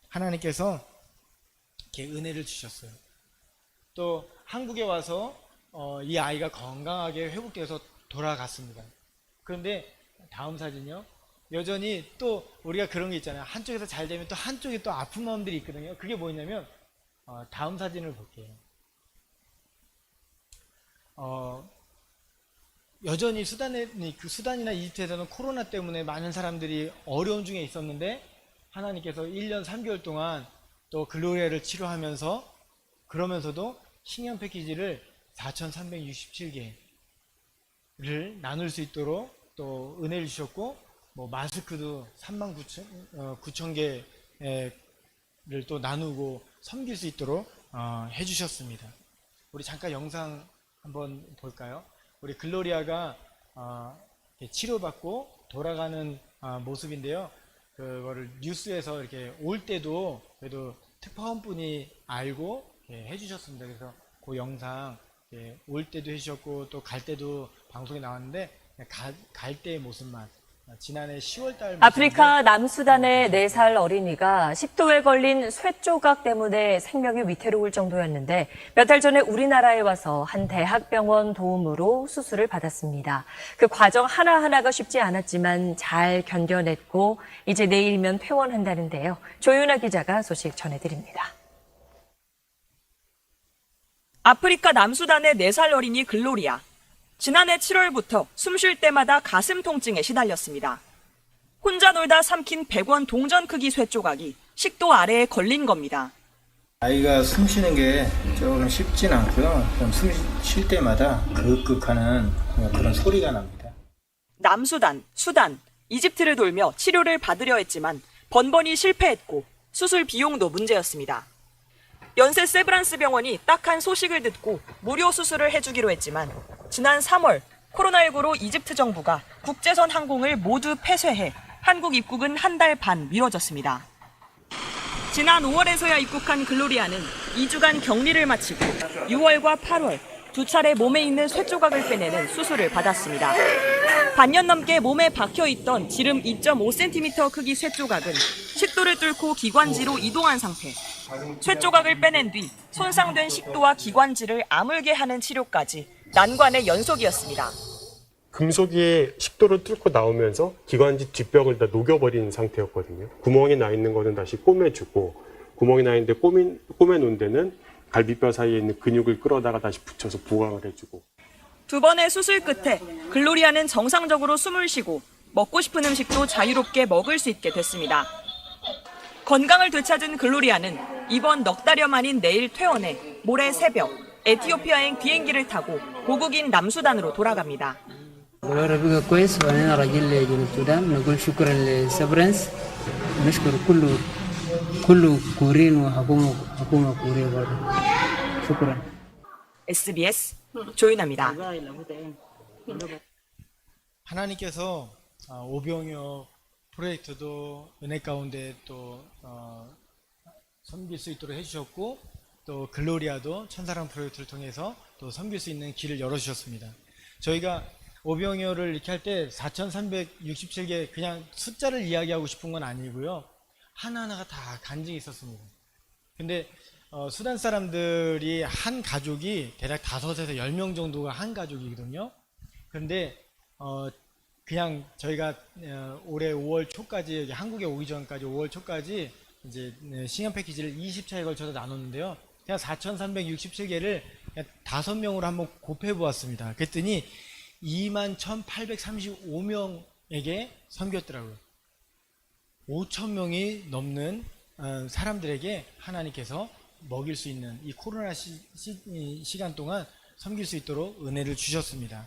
[SPEAKER 1] 하나님께서 이렇게 은혜를 주셨어요. 또 한국에 와서 이 아이가 건강하게 회복돼서 돌아갔습니다. 그런데 다음 사진요. 여전히 또 우리가 그런 게 있잖아요. 한쪽에서 잘 되면 또 한쪽에 또 아픈 마음들이 있거든요. 그게 뭐냐면 다음 사진을 볼게요. 여전히 수단이나 이집트에서는 코로나 때문에 많은 사람들이 어려움 중에 있었는데 하나님께서 1년 3개월 동안 또 글로리아를 치료하면서, 그러면서도 식량 패키지를 4,367개를 나눌 수 있도록 또 은혜를 주셨고, 뭐 마스크도 39,000개를 또 나누고 섬길 수 있도록 해주셨습니다. 우리 잠깐 영상 한번 볼까요? 우리 글로리아가 치료받고 돌아가는 모습인데요. 그거를 뉴스에서 이렇게 올 때도 그래도 특파원분이 알고 해주셨습니다. 그래서 그 영상 올 때도 해주셨고 또 갈 때도 방송에 나왔는데 갈 때의 모습만 지난해 10월달
[SPEAKER 2] 아프리카 남수단의 4살 어린이가 식도에 걸린 쇠조각 때문에 생명이 위태로울 정도였는데 몇 달 전에 우리나라에 와서 한 대학병원 도움으로 수술을 받았습니다. 그 과정 하나하나가 쉽지 않았지만 잘 견뎌냈고 이제 내일이면 퇴원한다는데요. 조윤아 기자가 소식 전해드립니다.
[SPEAKER 3] 아프리카 남수단의 4살 어린이 글로리아. 지난해 7월부터 숨 쉴 때마다 가슴 통증에 시달렸습니다. 혼자 놀다 삼킨 100원 동전 크기 쇠조각이 식도 아래에 걸린 겁니다.
[SPEAKER 1] 아이가 숨 쉬는 게 조금 쉽진 않고요. 숨 쉴 때마다 그윽하는 그런 소리가 납니다.
[SPEAKER 3] 남수단, 수단, 이집트를 돌며 치료를 받으려 했지만 번번이 실패했고 수술 비용도 문제였습니다. 연세 세브란스 병원이 딱한 소식을 듣고 무료 수술을 해주기로 했지만 지난 3월 코로나19로 이집트 정부가 국제선 항공을 모두 폐쇄해 한국 입국은 한 달 반 미뤄졌습니다. 지난 5월에서야 입국한 글로리아는 2주간 격리를 마치고 6월과 8월 두 차례 몸에 있는 쇠조각을 빼내는 수술을 받았습니다. 반년 넘게 몸에 박혀있던 지름 2.5cm 크기 쇠조각은 식도를 뚫고 기관지로 이동한 상태. 쇠조각을 빼낸 뒤 손상된 식도와 기관지를 아물게 하는 치료까지 난관의 연속이었습니다.
[SPEAKER 4] 금속이 식도를 뚫고 나오면서 기관지 뒷벽을 다 녹여버린 상태였거든요. 구멍이 나 있는 거는 다시 꼬매주고, 구멍이 나 있는데 꼬매놓은 데는 갈비뼈 사이에 있는 근육을 끌어다가 다시 붙여서 보강을 해주고.
[SPEAKER 3] 두 번의 수술 끝에 글로리아는 정상적으로 숨을 쉬고 먹고 싶은 음식도 자유롭게 먹을 수 있게 됐습니다. 건강을 되찾은 글로리아는 이번 넉 달여 만인 내일 퇴원해 모레 새벽 에티오피아행 비행기를 타고 고국인 남수단으로 돌아갑니다.
[SPEAKER 5] ربنا كويس وانا راجل جنوب السودان نقول شكرا لسبرنس نشكر كل كورين وحكومة كوريا برضه شكرا.
[SPEAKER 3] SBS 조윤아입니다.
[SPEAKER 1] 하나님께서 오병이어 프로젝트도 은혜 가운데 또 섬길 수 있도록 해주셨고, 또 글로리아도 천사랑 프로젝트를 통해서 또 섬길 수 있는 길을 열어주셨습니다. 저희가 오병이어를 이렇게 할 때 4,367개 그냥 숫자를 이야기하고 싶은 건 아니고요. 하나하나가 다 간증이 있었습니다. 근데 수단 사람들이 한 가족이 대략 5에서 10명 정도가 한 가족이거든요. 그런데 그냥 저희가 올해 5월 초까지, 한국에 오기 전까지 5월 초까지 이제 신형 패키지를 20차에 걸쳐서 나눴는데요. 그냥 4,367개를 그냥 5명으로 한번 곱해 보았습니다. 그랬더니 21,835명에게 섬겼더라고요. 5,000명이 넘는 사람들에게 하나님께서 먹일 수 있는 이 코로나 시간 동안 섬길 수 있도록 은혜를 주셨습니다.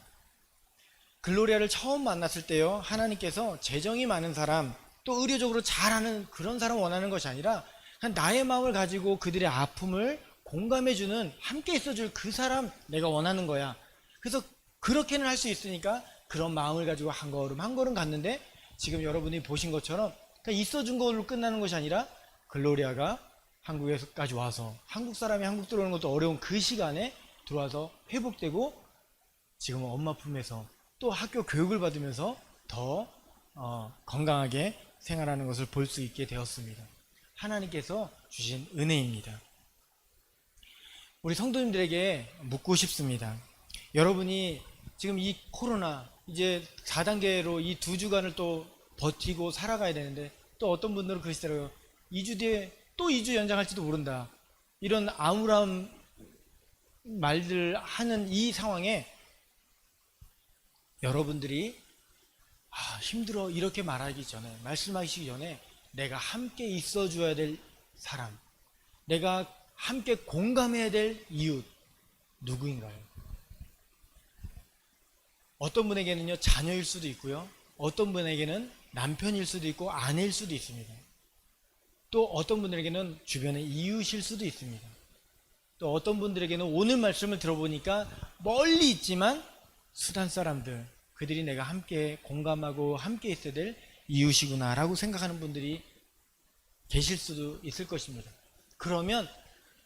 [SPEAKER 1] 글로리아를 처음 만났을 때요, 하나님께서 재정이 많은 사람, 또 의료적으로 잘하는 그런 사람 원하는 것이 아니라 그냥 나의 마음을 가지고 그들의 아픔을 공감해주는, 함께 있어줄 그 사람 내가 원하는 거야. 그래서 그렇게는 할 수 있으니까 그런 마음을 가지고 한 걸음 한 걸음 갔는데, 지금 여러분이 보신 것처럼 그냥 있어준 걸로 끝나는 것이 아니라 글로리아가 한국에서까지 와서, 한국 사람이 한국 들어오는 것도 어려운 그 시간에 들어와서 회복되고 지금은 엄마 품에서 또 학교 교육을 받으면서 더 건강하게 생활하는 것을 볼 수 있게 되었습니다. 하나님께서 주신 은혜입니다. 우리 성도님들에게 묻고 싶습니다. 여러분이 지금 이 코로나 이제 4단계로 이 2주간을 또 버티고 살아가야 되는데, 또 어떤 분들은 그러시더라고요. 2주 뒤에 또 2주 연장할지도 모른다. 이런 암울한 말들 하는 이 상황에 여러분들이 힘들어 이렇게 말하기 전에, 말씀하시기 전에 내가 함께 있어줘야 될 사람, 내가 함께 공감해야 될 이웃 누구인가요? 어떤 분에게는요 자녀일 수도 있고요, 어떤 분에게는 남편일 수도 있고 아내일 수도 있습니다. 또 어떤 분들에게는 주변의 이웃일 수도 있습니다. 또 어떤 분들에게는 오늘 말씀을 들어보니까 멀리 있지만 수단 사람들, 그들이 내가 함께 공감하고 함께 있어야 될 이웃이구나 라고 생각하는 분들이 계실 수도 있을 것입니다. 그러면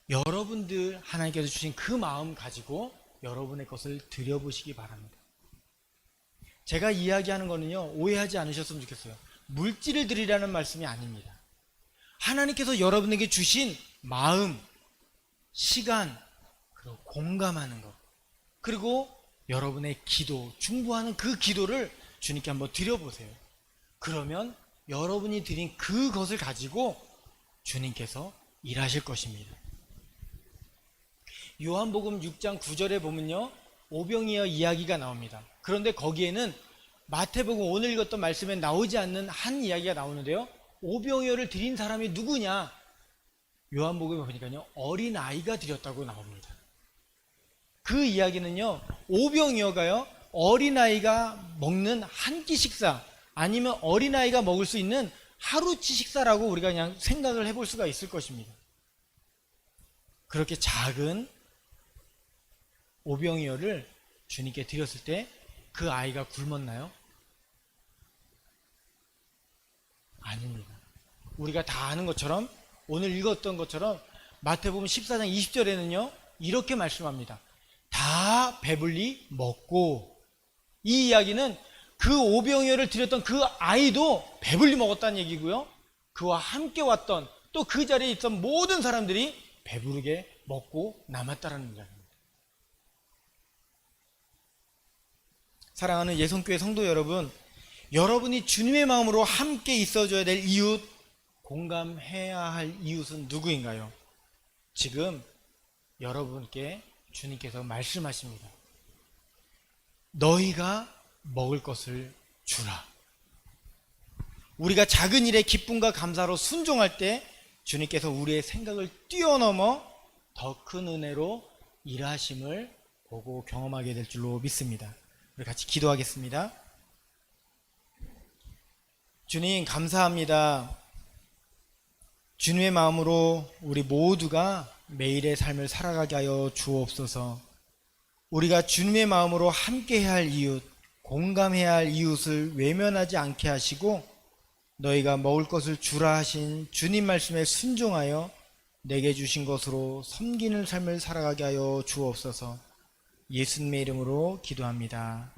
[SPEAKER 1] 여러분들 하나님께서 주신 그 마음 가지고 여러분의 것을 드려보시기 바랍니다. 제가 이야기하는 거는요, 오해하지 않으셨으면 좋겠어요. 물질을 드리라는 말씀이 아닙니다. 하나님께서 여러분에게 주신 마음, 시간, 그리고 공감하는 것, 그리고 여러분의 기도, 중보하는 그 기도를 주님께 한번 드려보세요. 그러면 여러분이 드린 그것을 가지고 주님께서 일하실 것입니다. 요한복음 6장 9절에 보면요, 오병이어 이야기가 나옵니다. 그런데 거기에는 마태복음 오늘 읽었던 말씀에 나오지 않는 한 이야기가 나오는데요, 오병이어를 드린 사람이 누구냐? 요한복음에 보니까요, 어린아이가 드렸다고 나옵니다. 그 이야기는요, 오병이어가요, 어린아이가 먹는 한 끼 식사, 아니면 어린아이가 먹을 수 있는 하루치 식사라고 우리가 그냥 생각을 해볼 수가 있을 것입니다. 그렇게 작은 오병이어를 주님께 드렸을 때 그 아이가 굶었나요? 아닙니다. 우리가 다 아는 것처럼, 오늘 읽었던 것처럼 마태복음 14장 20절에는요 이렇게 말씀합니다. 다 배불리 먹고, 이 이야기는 그 오병이어를 드렸던 그 아이도 배불리 먹었다는 얘기고요, 그와 함께 왔던 또 그 자리에 있던 모든 사람들이 배부르게 먹고 남았다라는 이야기입니다. 사랑하는 예성교회 성도 여러분, 여러분이 주님의 마음으로 함께 있어줘야 될 이웃, 공감해야 할 이웃은 누구인가요? 지금 여러분께 주님께서 말씀하십니다. 너희가 먹을 것을 주라. 우리가 작은 일에 기쁨과 감사로 순종할 때 주님께서 우리의 생각을 뛰어넘어 더 큰 은혜로 일하심을 보고 경험하게 될 줄로 믿습니다. 우리 같이 기도하겠습니다. 주님, 감사합니다. 주님의 마음으로 우리 모두가 매일의 삶을 살아가게 하여 주옵소서. 우리가 주님의 마음으로 함께해야 할 이웃, 공감해야 할 이웃을 외면하지 않게 하시고, 너희가 먹을 것을 주라 하신 주님 말씀에 순종하여 내게 주신 것으로 섬기는 삶을 살아가게 하여 주옵소서. 예수님의 이름으로 기도합니다.